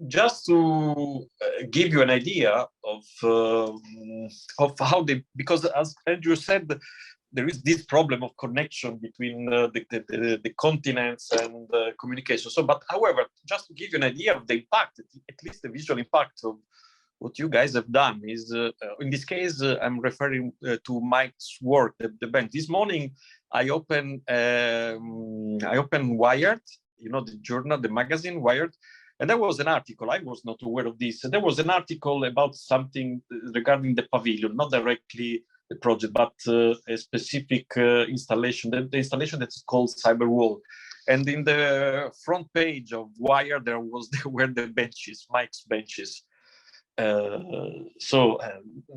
[SPEAKER 1] Just to give you an idea of how because as Andrew said, there is this problem of connection between the continents and communication. So, but however, just to give you an idea of the impact, at least the visual impact of what you guys have done is, in this case, I'm referring to Mike's work, the bench. This morning, I opened Wired, the journal, the magazine Wired, and there was an article. I was not aware of this. There was an article about something regarding the pavilion, not directly the project, but a specific installation, the installation that's called Cyberwall. And in the front page of Wired, there were the benches, Mike's benches. So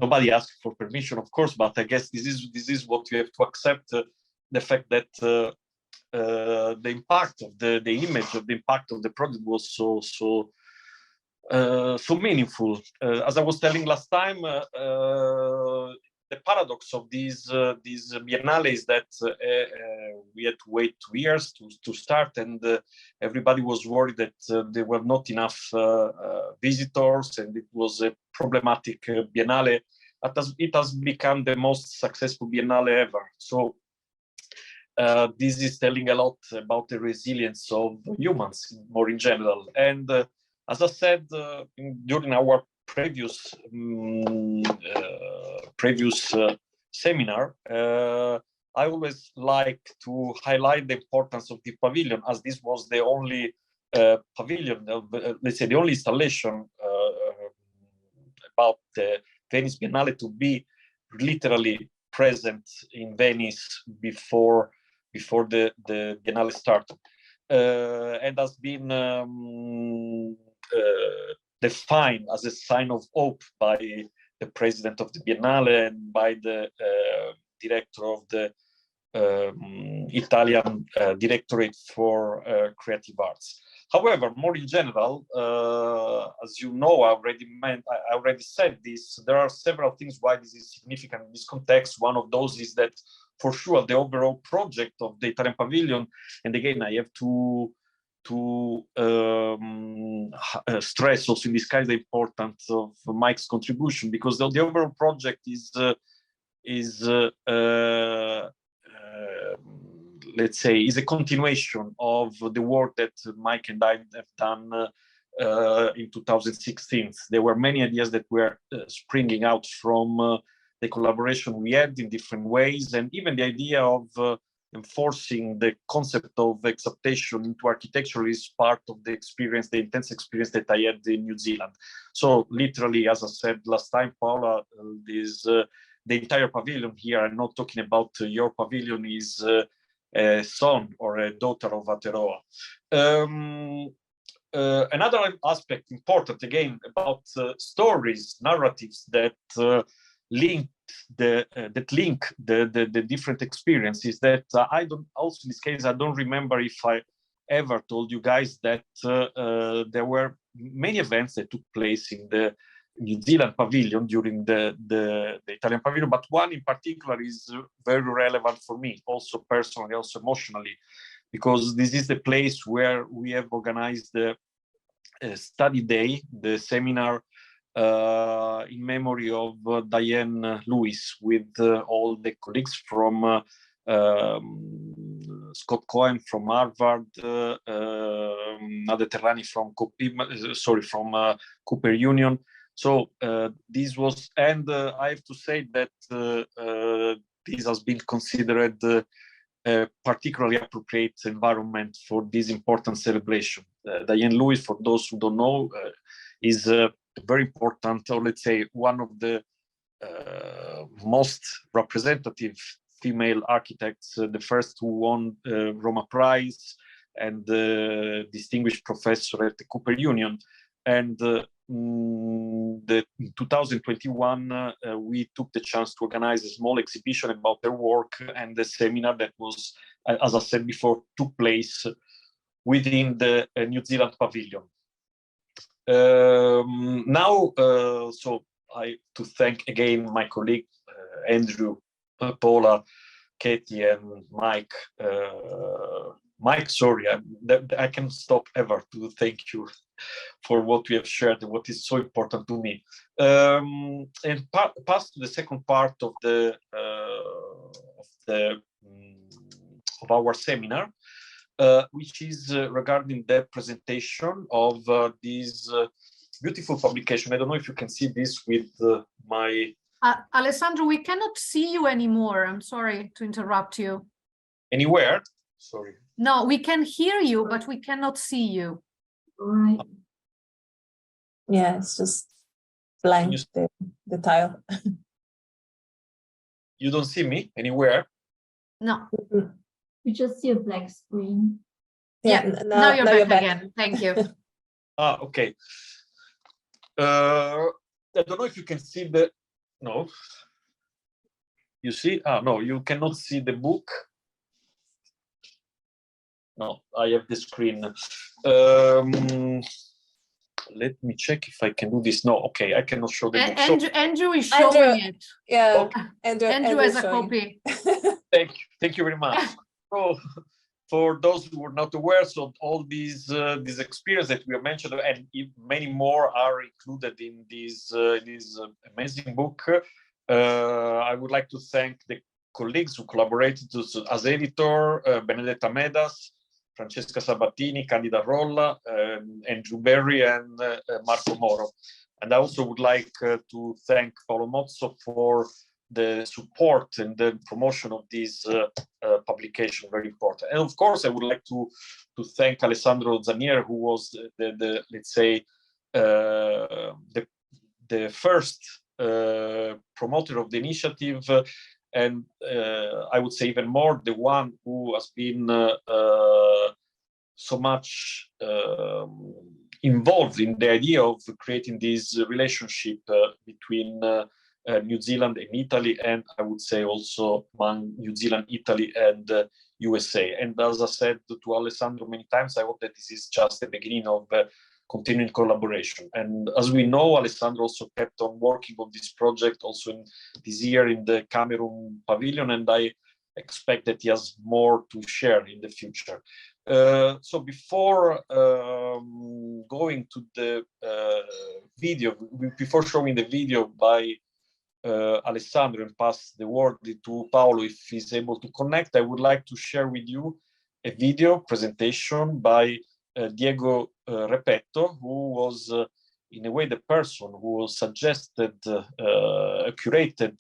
[SPEAKER 1] nobody asked for permission, of course, but I guess this is what you have to accept, the fact that the impact of the image of the impact of the project was so meaningful. As I was telling last time, the paradox of this Biennale is that we had to wait 2 years to start, and everybody was worried that there were not enough visitors, and it was a problematic Biennale. It has become the most successful Biennale ever. So this is telling a lot about the resilience of humans more in general. And as I said during our previous seminar, I always like to highlight the importance of the pavilion, as this was the only pavilion, let's say the only installation about the Venice Biennale to be literally present in Venice before the Biennale started, and has been defined as a sign of hope by the president of the Biennale and by the director of the Italian Directorate for Creative Arts. However, more in general, as you know, I already said this, there are several things why this is significant in this context. One of those is that, for sure, the overall project of the Italian Pavilion, and again, I have to stress also in this case the importance of Mike's contribution, because the overall project is let's say, is a continuation of the work that Mike and I have done in 2016. There were many ideas that were springing out from the collaboration we had in different ways, and even the idea of enforcing the concept of exaptation into architecture is part of the experience, the intense experience that I had in New Zealand. So literally, as I said last time, Paula, the entire pavilion here, I'm not talking about your pavilion, is a son or a daughter of Aotearoa. Another aspect important, again, about stories, narratives that link the different experiences, that I don't, also in this case, I don't remember if I ever told you guys that there were many events that took place in the New Zealand pavilion during the Italian pavilion, but one in particular is very relevant for me, also personally, also emotionally, because this is the place where we have organized the study day, the seminar in memory of Diane Lewis, with all the colleagues from Scott Cohen from Harvard, Nade Terrani from Cooper Union. So this was, and I have to say that this has been considered a particularly appropriate environment for this important celebration. Diane Lewis, for those who don't know, is very important, or let's say one of the most representative female architects, the first who won Roma Prize and distinguished professor at the Cooper Union. And in 2021, we took the chance to organize a small exhibition about their work, and the seminar that was, as I said before, took place within the New Zealand pavilion. Now, so I to thank again my colleague Andrew, Paula, Katie, and Mike. Mike, sorry, I can stop ever to thank you for what we have shared and what is so important to me. And pass to the second part of our seminar, which is regarding the presentation of this beautiful publication. I don't know if you can see this with my...
[SPEAKER 5] Alessandro, we cannot see you anymore. I'm sorry to interrupt you.
[SPEAKER 1] Anywhere? Sorry.
[SPEAKER 5] No, we can hear you, but we cannot see you.
[SPEAKER 8] Right. Yeah, it's just blank, the tile.
[SPEAKER 1] You don't see me anywhere?
[SPEAKER 5] No.
[SPEAKER 8] You just see a black screen.
[SPEAKER 5] Yeah, now you're back again. Thank you.
[SPEAKER 1] Okay. I don't know if you can see the... No. You see? No, you cannot see the book. No, I have the screen. Let me check if I can do this. No, okay, I cannot show the book.
[SPEAKER 5] Andrew is showing it.
[SPEAKER 8] Yeah,
[SPEAKER 1] okay.
[SPEAKER 5] Andrew has a copy.
[SPEAKER 1] Thank you very much. So, for those who are not aware, so all these experience that we have mentioned and many more are included in this amazing book. I would like to thank the colleagues who collaborated as editor, Benedetta Medas, Francesca Sabatini, Candida Rolla, Andrew Berry, and Marco Moro. And I also would like to thank Paolo Mozzo for the support and the promotion of this publication, very important. And of course, I would like to thank Alessandro Zannier, who was the let's say, the first promoter of the initiative, and I would say even more, the one who has been so much involved in the idea of creating this relationship between New Zealand and Italy, and I would say also among New Zealand, Italy, and USA. And as I said to Alessandro many times, I hope that this is just the beginning of continuing collaboration. And as we know, Alessandro also kept on working on this project also in this year in the Cameroon Pavilion, and I expect that he has more to share in the future. So before going to the video, before showing the video by Alessandro and pass the word to Paolo if he's able to connect, I would like to share with you a video presentation by Diego Repetto, who was in a way the person who suggested, curated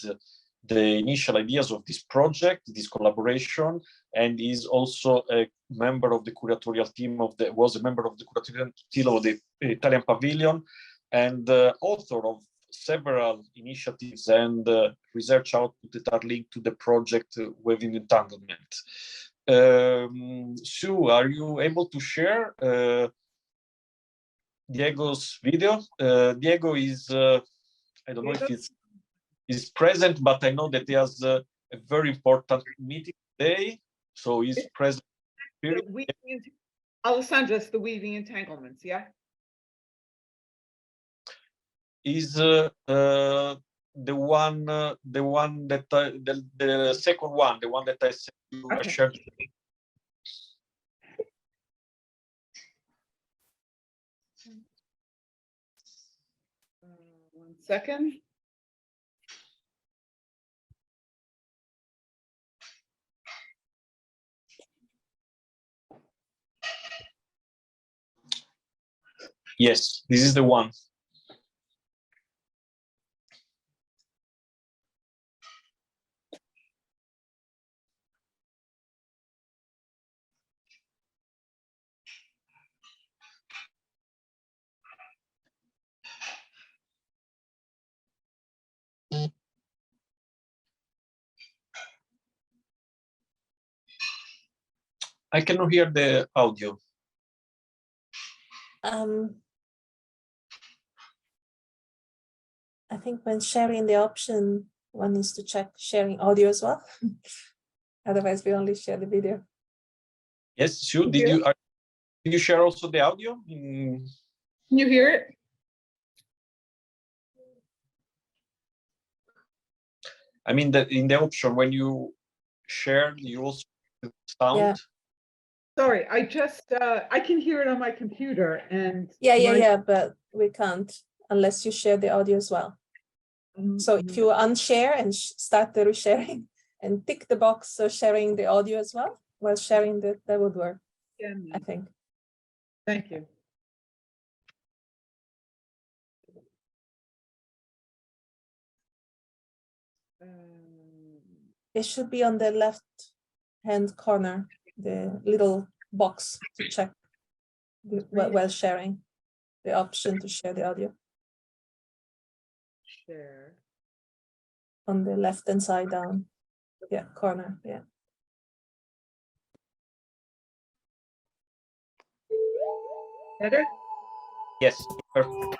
[SPEAKER 1] the initial ideas of this project, this collaboration, and is also a member of the curatorial team was a member of the curatorial team of the Italian Pavilion, and author of several initiatives and research output that are linked to the project within Entanglement. Sue, are you able to share Diego's video? Diego is, I don't know if he's present, but I know that he has a very important meeting today, so he's present.
[SPEAKER 3] Alessandro, it's the weaving entanglements, yeah?
[SPEAKER 1] Is the one that the second one, the one that I sent you, I shared.
[SPEAKER 3] 1 second.
[SPEAKER 1] Yes, this is the one. I cannot hear the audio.
[SPEAKER 8] I think when sharing the option, one needs to check sharing audio as well. Otherwise, we only share the video.
[SPEAKER 1] Yes, Sue, did you share also the audio?
[SPEAKER 3] Can you hear it?
[SPEAKER 1] I mean, that in the option when you share, you also sound.
[SPEAKER 8] Yeah.
[SPEAKER 3] Sorry, I can hear it on my computer and.
[SPEAKER 8] Yeah, but we can't unless you share the audio as well. So if you unshare and start the resharing and tick the box sharing the audio as well, while sharing that would work, I think.
[SPEAKER 3] Thank you.
[SPEAKER 8] It should be on the left-hand corner, the little box to check while sharing, the option to share the audio.
[SPEAKER 3] Share.
[SPEAKER 8] On the left-hand side down, yeah, corner, yeah.
[SPEAKER 3] Better?
[SPEAKER 1] Yes, perfect.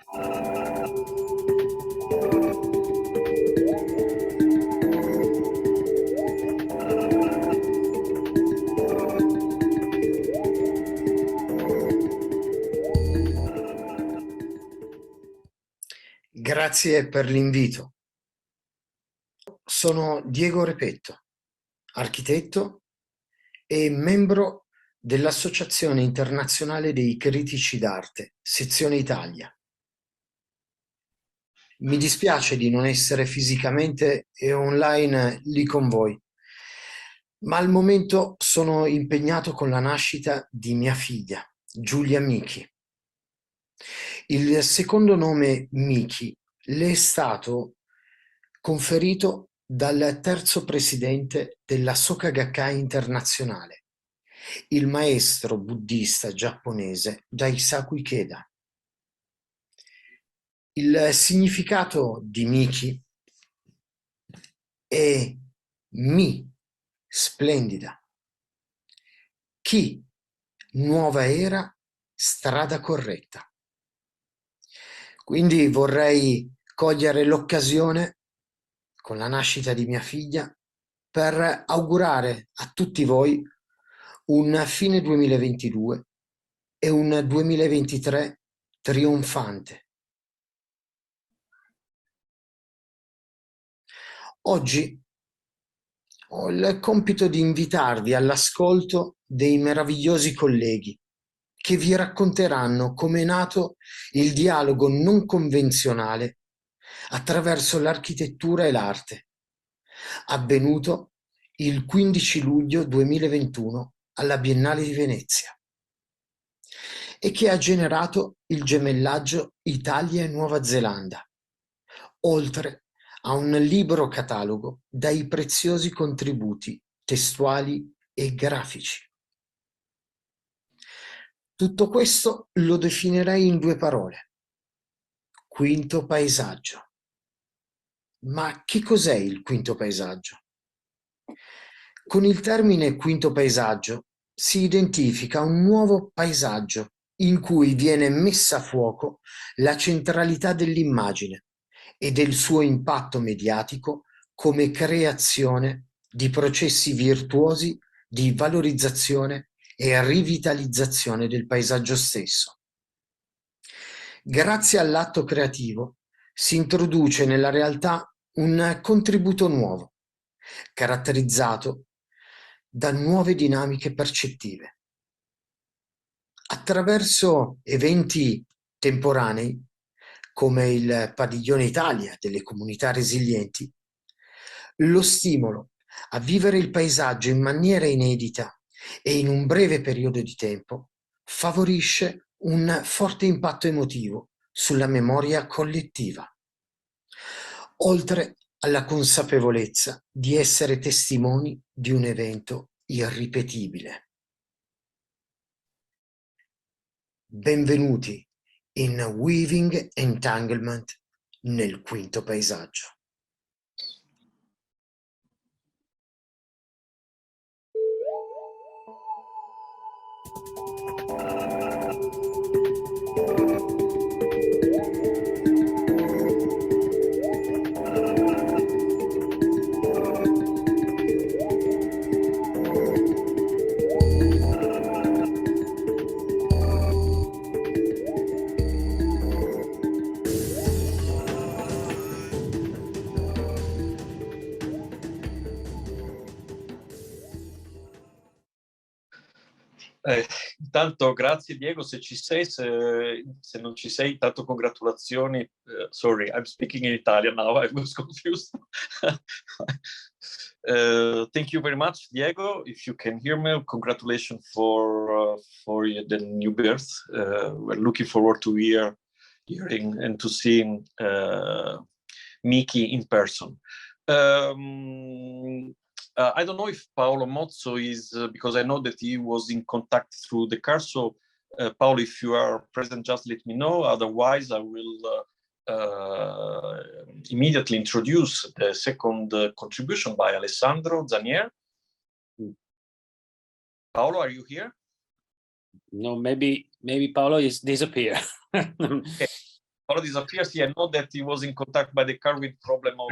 [SPEAKER 9] Grazie per l'invito. Sono Diego Repetto, architetto e membro dell'Associazione Internazionale dei Critici d'Arte, sezione Italia. Mi dispiace di non essere fisicamente e online lì con voi, ma al momento sono impegnato con la nascita di mia figlia, Giulia Michi. Il secondo nome Michi le è stato conferito dal terzo presidente della Soka Gakkai internazionale, il maestro buddista giapponese Daisaku Ikeda. Il significato di Miki è Mi, splendida, Chi, nuova era, strada corretta. Quindi vorrei cogliere l'occasione con la nascita di mia figlia, per augurare a tutti voi un fine 2022 e un 2023 trionfante. Oggi ho il compito di invitarvi all'ascolto dei meravigliosi colleghi che vi racconteranno come è nato il dialogo non convenzionale attraverso l'architettura e l'arte, avvenuto il 15 luglio 2021 alla Biennale di Venezia e che ha generato il gemellaggio Italia e Nuova Zelanda, oltre a un libero catalogo dai preziosi contributi testuali e grafici. Tutto questo lo definirei in 2 parole: quinto paesaggio. Ma che cos'è il quinto paesaggio? Con il termine quinto paesaggio si identifica un nuovo paesaggio in cui viene messa a fuoco la centralità dell'immagine e del suo impatto mediatico come creazione di processi virtuosi di valorizzazione e rivitalizzazione del paesaggio stesso. Grazie all'atto creativo si introduce nella realtà un contributo nuovo, caratterizzato da nuove dinamiche percettive. Attraverso eventi temporanei, come il Padiglione Italia delle comunità resilienti, lo stimolo a vivere il paesaggio in maniera inedita e in un breve periodo di tempo favorisce un forte impatto emotivo sulla memoria collettiva, oltre alla consapevolezza di essere testimoni di un evento irripetibile. Benvenuti in Weaving Entanglement nel quinto paesaggio.
[SPEAKER 1] Intanto grazie Diego, se ci sei, se non ci sei, intanto congratulazioni. Sorry, I'm speaking in Italian now, I was confused. Thank you very much, Diego. If you can hear me, congratulations for the new birth. We're looking forward to hearing and to seeing Miki in person. I don't know if Paolo Mozzo is, because I know that he was in contact through the car. So, Paolo, if you are present, just let me know. Otherwise, I will immediately introduce the second contribution by Alessandro Zannier. Paolo, are you here?
[SPEAKER 10] No, maybe Paolo is disappear.
[SPEAKER 1] Okay. Paolo disappears. Yeah, I know that he was in contact by the car with problem of.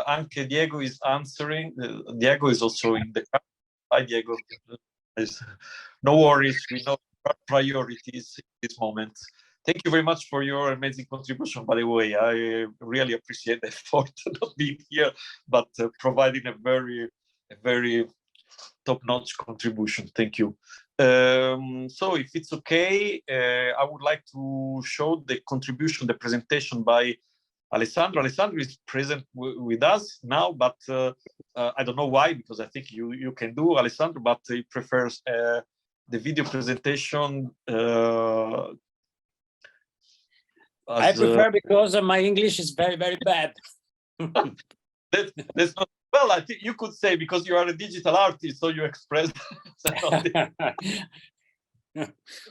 [SPEAKER 1] Anche Diego is answering. Diego is also in the car. Hi, Diego. No worries. We know priorities in this moment. Thank you very much for your amazing contribution, by the way. I really appreciate the effort not being here, but providing a very top-notch contribution. Thank you. So if it's okay, I would like to show the contribution, the presentation by Alessandro. Alessandro is present with us now, but I don't know why, because I think you can do, Alessandro, but he prefers the video presentation.
[SPEAKER 10] I prefer because my English is very bad.
[SPEAKER 1] That's not, well, I think you could say because you are a digital artist, so you express.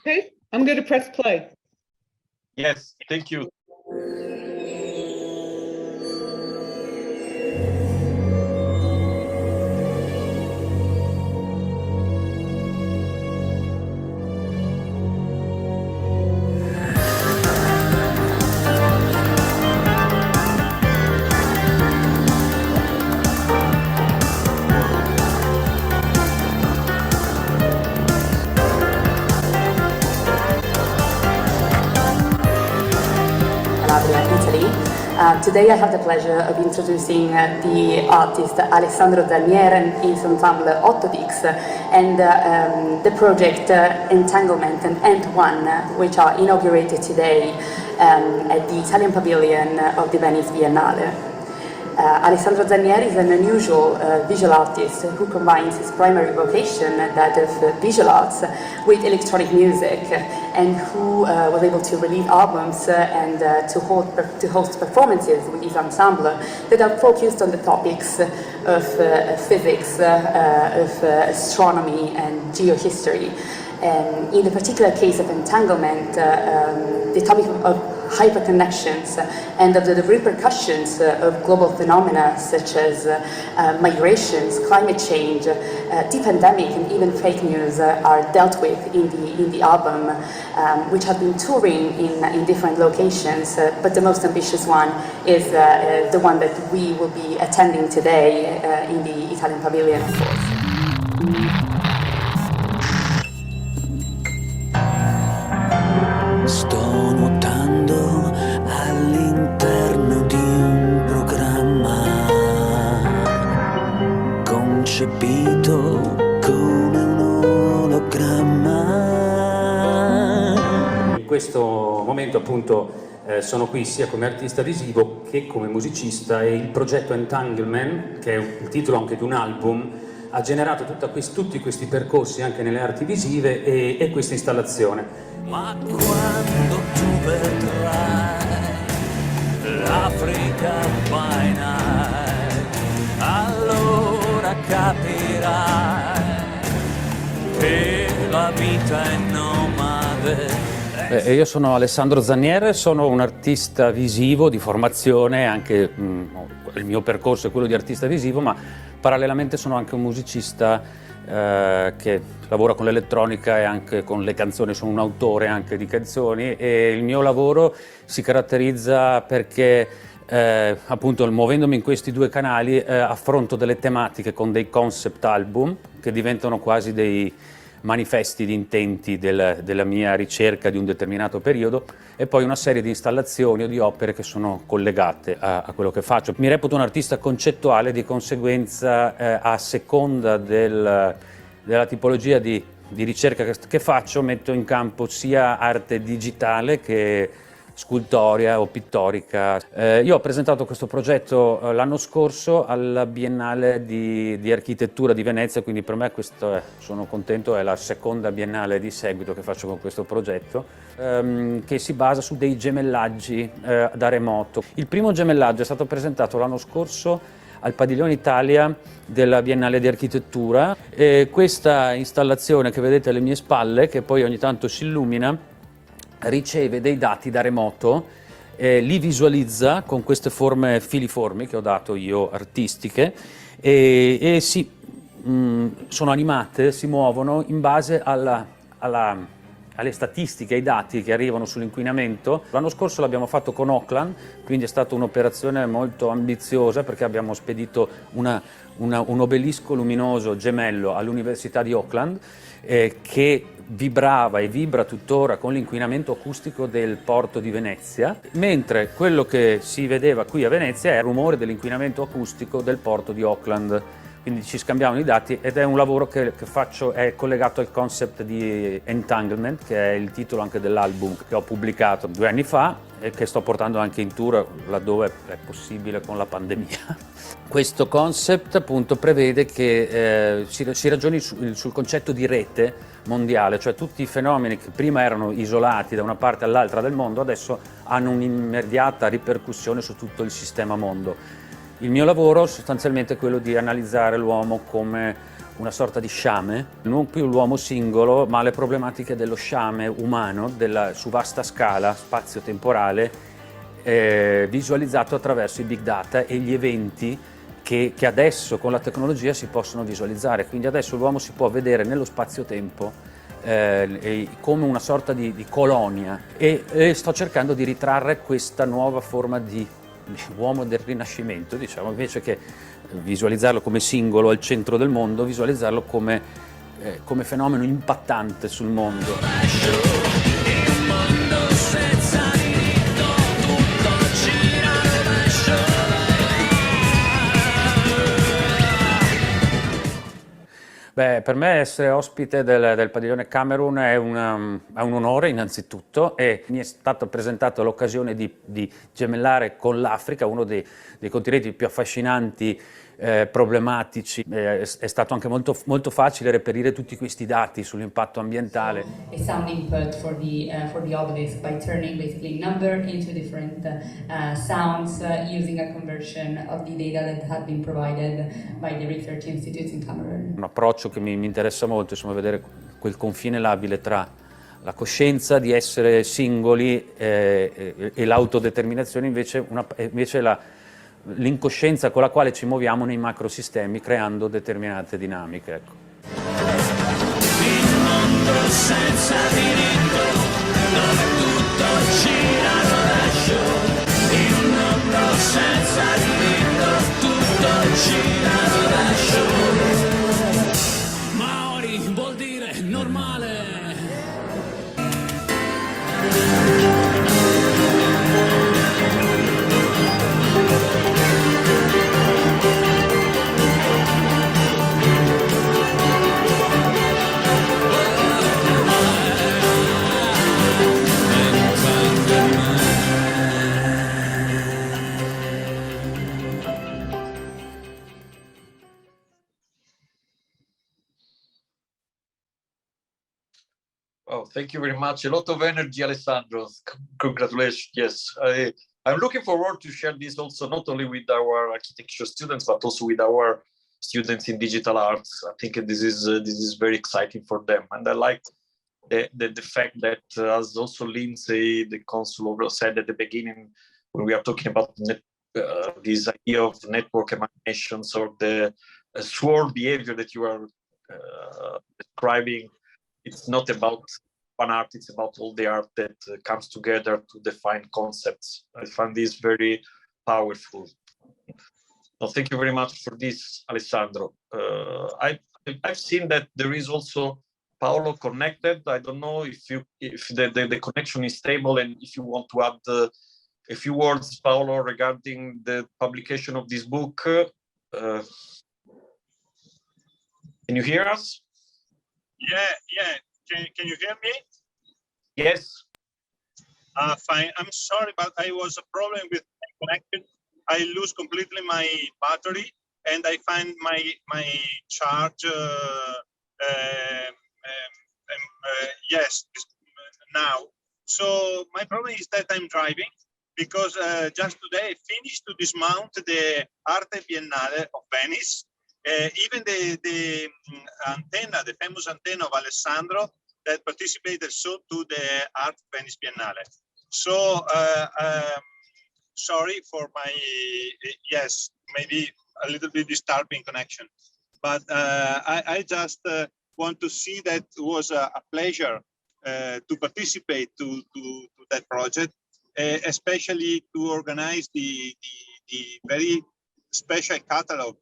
[SPEAKER 3] Okay, I'm going to press play.
[SPEAKER 1] Yes, thank you.
[SPEAKER 11] Today I have the pleasure of introducing the artist Alessandro Zannier and his ensemble Ottodix and the project Entanglement and Ent1, which are inaugurated today at the Italian Pavilion of the Venice Biennale. Alessandro Zannier is an unusual visual artist who combines his primary vocation, that of visual arts, with electronic music, and who was able to release albums and to host performances with his ensemble that are focused on the topics of physics, of astronomy and geohistory. In the particular case of Entanglement, the topic of hyperconnections and of the repercussions of global phenomena such as migrations, climate change, the pandemic, and even fake news are dealt with in the album, which have been touring in different locations, but the most ambitious one is the one that we will be attending today in the Italian Pavilion, of course.
[SPEAKER 12] Sto nuotando all'interno di un programma concepito come un ologramma.
[SPEAKER 13] In questo momento appunto sono qui sia come artista visivo che come musicista, e il progetto Entanglement, che è il titolo anche di un album, ha generato tutti questi percorsi anche nelle arti visive e questa installazione.
[SPEAKER 12] Ma quando tu vedrai l'Africa by night, allora capirai che la vita è nomade.
[SPEAKER 13] Io sono Alessandro Zannier, sono un artista visivo di formazione, anche il mio percorso è quello di artista visivo, ma parallelamente sono anche un musicista che lavora con l'elettronica e anche con le canzoni, sono un autore anche di canzoni, e il mio lavoro si caratterizza perché appunto muovendomi in questi due canali affronto delle tematiche con dei concept album che diventano quasi dei manifesti di intenti della mia ricerca di un determinato periodo, e poi una serie di installazioni o di opere che sono collegate a quello che faccio. Mi reputo un artista concettuale, di conseguenza a seconda della tipologia di ricerca che faccio metto in campo sia arte digitale che scultoria o pittorica. Io ho presentato questo progetto l'anno scorso alla Biennale di Architettura di Venezia, quindi per me sono contento, è la seconda Biennale di seguito che faccio con questo progetto, che si basa su dei gemellaggi da remoto. Il primo gemellaggio è stato presentato l'anno scorso al Padiglione Italia della Biennale di Architettura, e questa installazione che vedete alle mie spalle, che poi ogni tanto si illumina, riceve dei dati da remoto, li visualizza con queste forme filiformi che ho dato io, artistiche, e sono animate, si muovono in base alle statistiche, ai dati che arrivano sull'inquinamento. L'anno scorso l'abbiamo fatto con Auckland, quindi è stata un'operazione molto ambiziosa, perché abbiamo spedito un obelisco luminoso gemello all'Università di Auckland, che vibrava e vibra tuttora con l'inquinamento acustico del porto di Venezia, mentre quello che si vedeva qui a Venezia è il rumore dell'inquinamento acustico del porto di Auckland. Quindi ci scambiamo i dati, ed è un lavoro che faccio, è collegato al concept di Entanglement, che è il titolo anche dell'album che ho pubblicato 2 anni fa e che sto portando anche in tour laddove è possibile con la pandemia. Questo concept appunto prevede che si ragioni sul concetto di rete mondiale, cioè tutti i fenomeni che prima erano isolati da una parte all'altra del mondo adesso hanno un'immediata ripercussione su tutto il sistema mondo. Il mio lavoro sostanzialmente è quello di analizzare l'uomo come una sorta di sciame, non più l'uomo singolo, ma le problematiche dello sciame umano su vasta scala spazio-temporale, visualizzato attraverso i big data e gli eventi che adesso con la tecnologia si possono visualizzare. Quindi adesso l'uomo si può vedere nello spazio-tempo come una sorta di colonia, e sto cercando di ritrarre questa nuova forma di uomo del Rinascimento, diciamo, invece che visualizzarlo come singolo al centro del mondo, visualizzarlo come fenomeno impattante sul mondo. Beh, per me essere ospite del padiglione Camerun è un onore innanzitutto, e mi è stata presentata l'occasione di gemellare con l'Africa, uno dei continenti più affascinanti, problematici. È stato anche molto facile reperire tutti questi dati sull'impatto ambientale.
[SPEAKER 11] A sound input for the obelisk by turning basically number into different sounds using a conversion of the data that had been provided by the research institutes in Cameroon.
[SPEAKER 13] Un approccio che mi interessa molto, insomma, vedere quel confine labile tra la coscienza di essere singoli e l'autodeterminazione, invece l'incoscienza con la quale ci muoviamo nei macrosistemi, creando determinate dinamiche. Ecco.
[SPEAKER 12] Il mondo senza diritto, dove tutto gira rovescio. Il mondo senza diritto, tutto gira rovescio. Maori vuol dire normale.
[SPEAKER 1] Oh, thank you very much. A lot of energy, Alessandro. Congratulations. Yes, I'm looking forward to share this also not only with our architecture students, but also with our students in digital arts. I think this is very exciting for them, and I like the fact that, as also Lindsay, the consul, said at the beginning, when we are talking about this idea of network emanations, or the sword behavior that you are describing. It's not about one art, it's about all the art that comes together to define concepts. I find this very powerful. So thank you very much for this, Alessandro. I've seen that there is also Paolo connected. I don't know if the connection is stable, and if you want to add a few words, Paolo, regarding the publication of this book. Can you hear us?
[SPEAKER 14] Yeah. Can you hear me?
[SPEAKER 1] Yes.
[SPEAKER 14] Fine. I'm sorry, but I was a problem with my connection. I lose completely my battery, and I find my charge. Yes, now. So my problem is that I'm driving, because just today I finished to dismount the Arte Biennale of Venice. Even the antenna, the famous antenna of Alessandro, that participated to the Art Venice Biennale. So sorry for my, yes, maybe a little bit disturbing connection, but I just want to see that it was a pleasure to participate to that project, especially to organize the very special catalog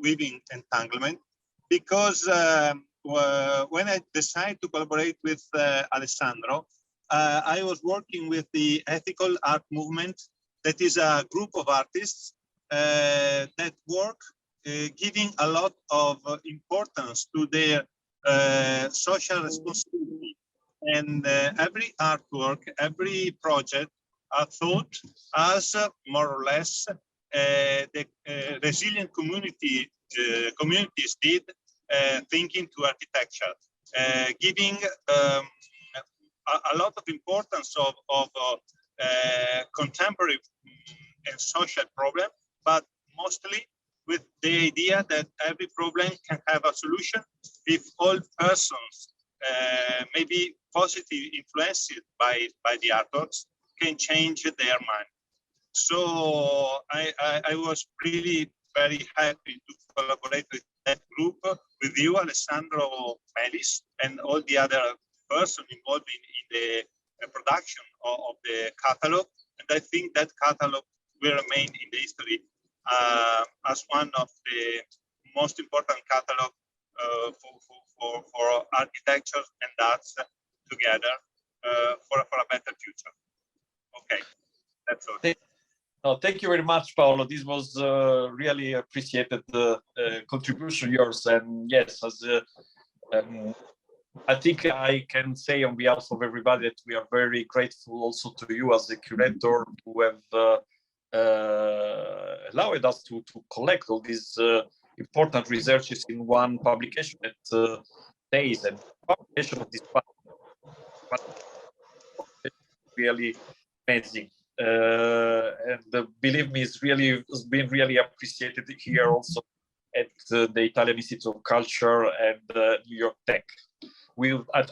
[SPEAKER 14] weaving entanglement, because when I decided to collaborate with Alessandro, I was working with the ethical art movement, that is a group of artists that work giving a lot of importance to their social responsibility, and every artwork, every project are thought as more or less the resilient communities did, thinking to architecture, giving a lot of importance of contemporary and social problem, but mostly with the idea that every problem can have a solution if all persons, maybe positively influenced by the artworks, can change their mind. So I was really very happy to collaborate with that group, with you, Alessandro Melis, and all the other persons involved in the production of the catalog. And I think that catalog will remain in the history as one of the most important catalog for architecture and arts together for a better future. Okay, that's all.
[SPEAKER 1] No, thank you very much, Paolo. This was really appreciated contribution yours. And yes, as I think I can say on behalf of everybody that we are very grateful also to you as the curator who have allowed us to collect all these important researches in one publication that days, and publication of this really amazing. And believe me, it's been really appreciated here also at the Italian Institute of Culture and New York Tech.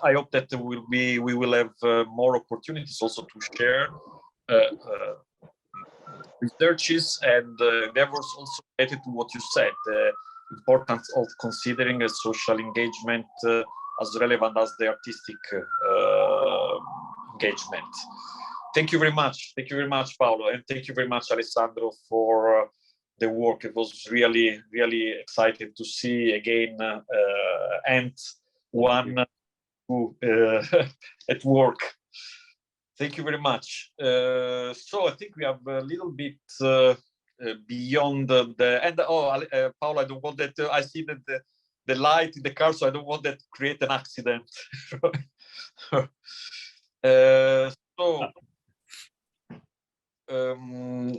[SPEAKER 1] I hope that we will have more opportunities also to share researches and endeavors also related to what you said, the importance of considering a social engagement as relevant as the artistic engagement. Thank you very much. Thank you very much, Paolo. And thank you very much, Alessandro, for the work. It was really, really exciting to see again and one who at work. Thank you very much. So I think we have a little bit beyond Paolo, I don't want that. I see that the light in the car, so I don't want that to create an accident.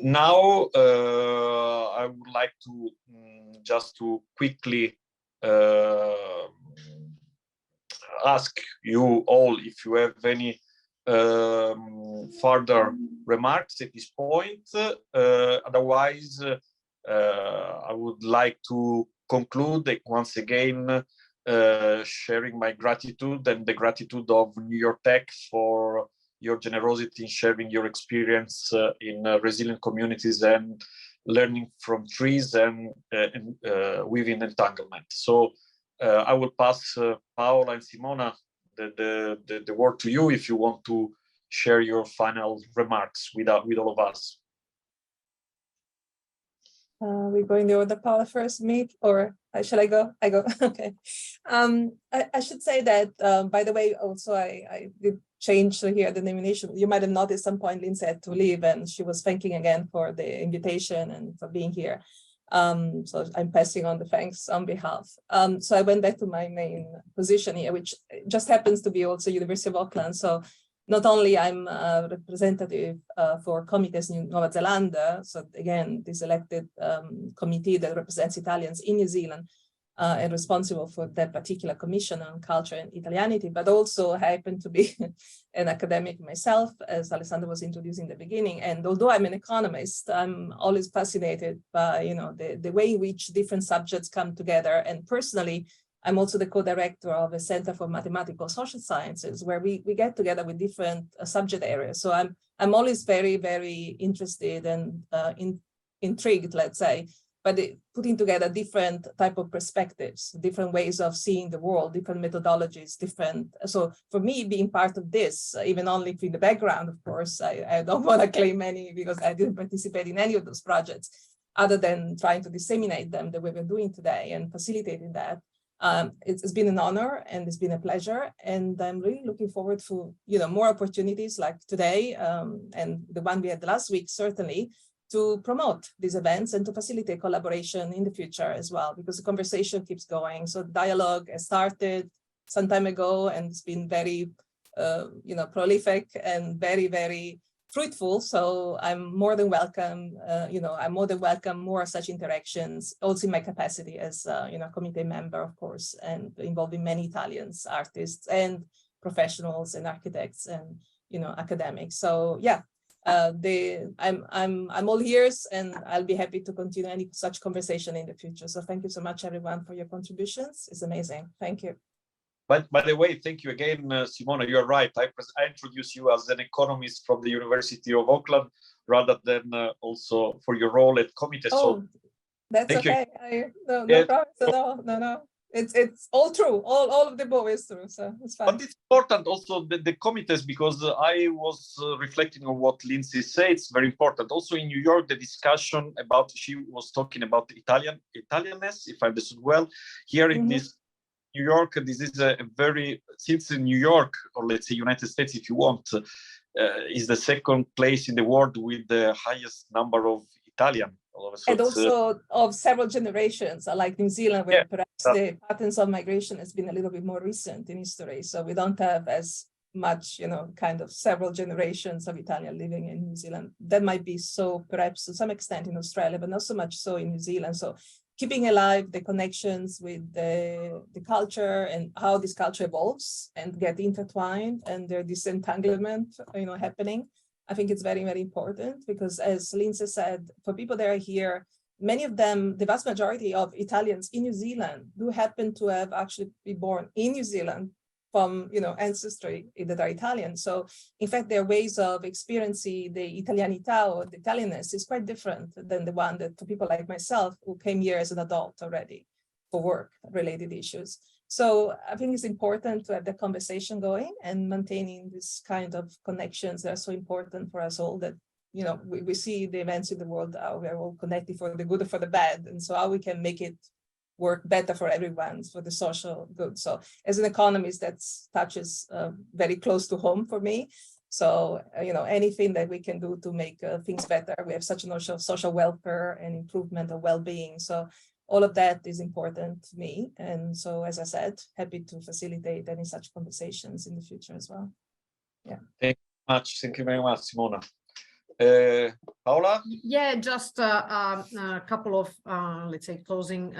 [SPEAKER 1] Now I would like to just to quickly ask you all if you have any further remarks at this point. Otherwise, I would like to conclude once again sharing my gratitude and the gratitude of New York Tech for your generosity in sharing your experience in resilient communities and learning from trees and within Entanglement. So I will pass Paola and Simona the word to you if you want to share your final remarks with all of us.
[SPEAKER 8] We go in the order, Paola first, me, or shall I go? I go. Okay. I should say that, by the way, also I did change here the nomination. You might have noticed at some point Lindsay had to leave, and she was thanking again for the invitation and for being here. So I'm passing on the thanks on behalf. So I went back to my main position here, which just happens to be also University of Auckland. So not only I'm a representative for Comites Nova Zelanda, so again, this elected committee that represents Italians in New Zealand and responsible for that particular commission on culture and Italianity, but also happen to be an academic myself, as Alessandro was introducing in the beginning. And although I'm an economist, I'm always fascinated by the way in which different subjects come together. And personally, I'm also the co-director of a Center for Mathematical Social Sciences, where we get together with different subject areas. So I'm always very, very interested and intrigued, let's say, but putting together different type of perspectives, different ways of seeing the world, different methodologies, different. So for me, being part of this, even only in the background, of course, I don't want to claim any because I didn't participate in any of those projects, other than trying to disseminate them the way we're doing today and facilitating that. It's been an honor and it's been a pleasure, and I'm really looking forward to more opportunities like today and the one we had last week, certainly, to promote these events and to facilitate collaboration in the future as well, because the conversation keeps going. So Dialogue has started some time ago and it's been very prolific and very, very fruitful. So I'm more than welcome, I'm more than welcome more such interactions, also in my capacity as committee member, of course, and involving many Italians, artists and professionals and architects and academics. So yeah, I'm all ears, and I'll be happy to continue any such conversation in the future. So thank you so much, everyone, for your contributions. It's amazing. Thank you.
[SPEAKER 1] But by the way, thank you again, Simona. You're right. I introduced you as an economist from the University of Auckland, rather than also for your role at Comites.
[SPEAKER 8] Oh,
[SPEAKER 1] so
[SPEAKER 8] that's okay. No problem at all. No. It's all true. All of the above is true. So it's fine.
[SPEAKER 1] But it's important also the Comites, because I was reflecting on what Lindsay said. It's very important. Also in New York, the discussion about, she was talking about Italianness, if I understood well. Here in this New York, this is a very, since in New York, or let's say United States, if you want, is the second place in the world with the highest number of Italian.
[SPEAKER 8] And also of several generations, like New Zealand, where perhaps the patterns of migration has been a little bit more recent in history. So we don't have as much, kind of several generations of Italian living in New Zealand. That might be so perhaps to some extent in Australia, but not so much so in New Zealand. So keeping alive the connections with the culture and how this culture evolves and get intertwined and their disentanglement, happening. I think it's very, very important because, as Lindsay said, for people that are here, many of them, the vast majority of Italians in New Zealand do happen to have actually been born in New Zealand from, ancestry that are Italian. So in fact, their ways of experiencing the Italianità or the Italianness is quite different than the one that for people like myself who came here as an adult already for work-related issues. So I think it's important to have the conversation going and maintaining this kind of connections that are so important for us all that, we see the events in the world, how we're all connected for the good or for the bad. And so how we can make it work better for everyone, for the social good. So as an economist, that touches very close to home for me. So, anything that we can do to make things better. We have such a notion of social welfare and improvement of well-being. So all of that is important to me. And so, as I said, happy to facilitate any such conversations in the future as well. Yeah.
[SPEAKER 1] Thank you very much. Thank you very much, Simona. Paola?
[SPEAKER 5] Yeah, just a couple of, let's say, closing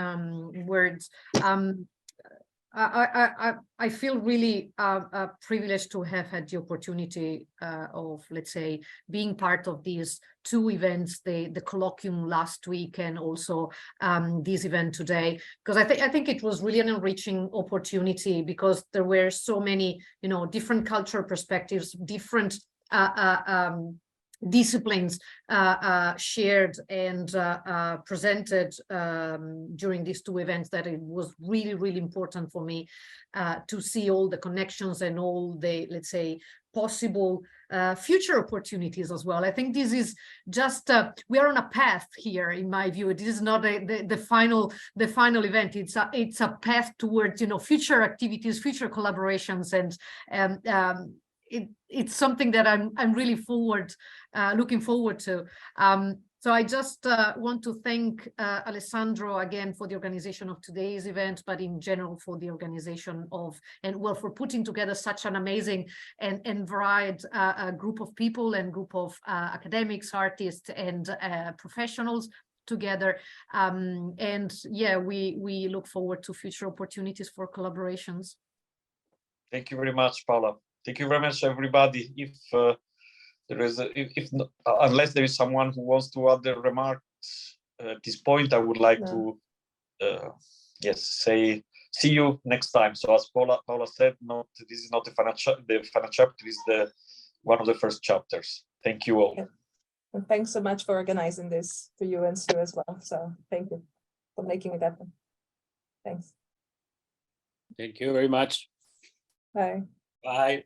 [SPEAKER 5] words. I feel really privileged to have had the opportunity of, let's say, being part of these two events, the colloquium last week and also this event today, because I think it was really an enriching opportunity because there were so many, different cultural perspectives, different disciplines shared and presented during these two events, that it was really, really important for me to see all the connections and all the, let's say, possible future opportunities as well. I think this is just, we are on a path here, in my view. This is not the final event. It's a path towards, future activities, future collaborations, and it's something that I'm really looking forward to. So I just want to thank Alessandro again for the organization of today's event, but in general for the organization of, and well, for putting together such an amazing and varied group of people and group of academics, artists, and professionals together. And yeah, we look forward to future opportunities for collaborations.
[SPEAKER 1] Thank you very much, Paula. Thank you very much, everybody. If there is, unless there is someone who wants to add their remarks at this point, I would like to, say, see you next time. So as Paula said, this is not the final chapter. Is one of the first chapters. Thank you all.
[SPEAKER 8] Yeah. And thanks so much for organizing this, to you and Sue as well. So thank you for making it happen. Thanks.
[SPEAKER 10] Thank you very much.
[SPEAKER 8] Bye.
[SPEAKER 10] Bye.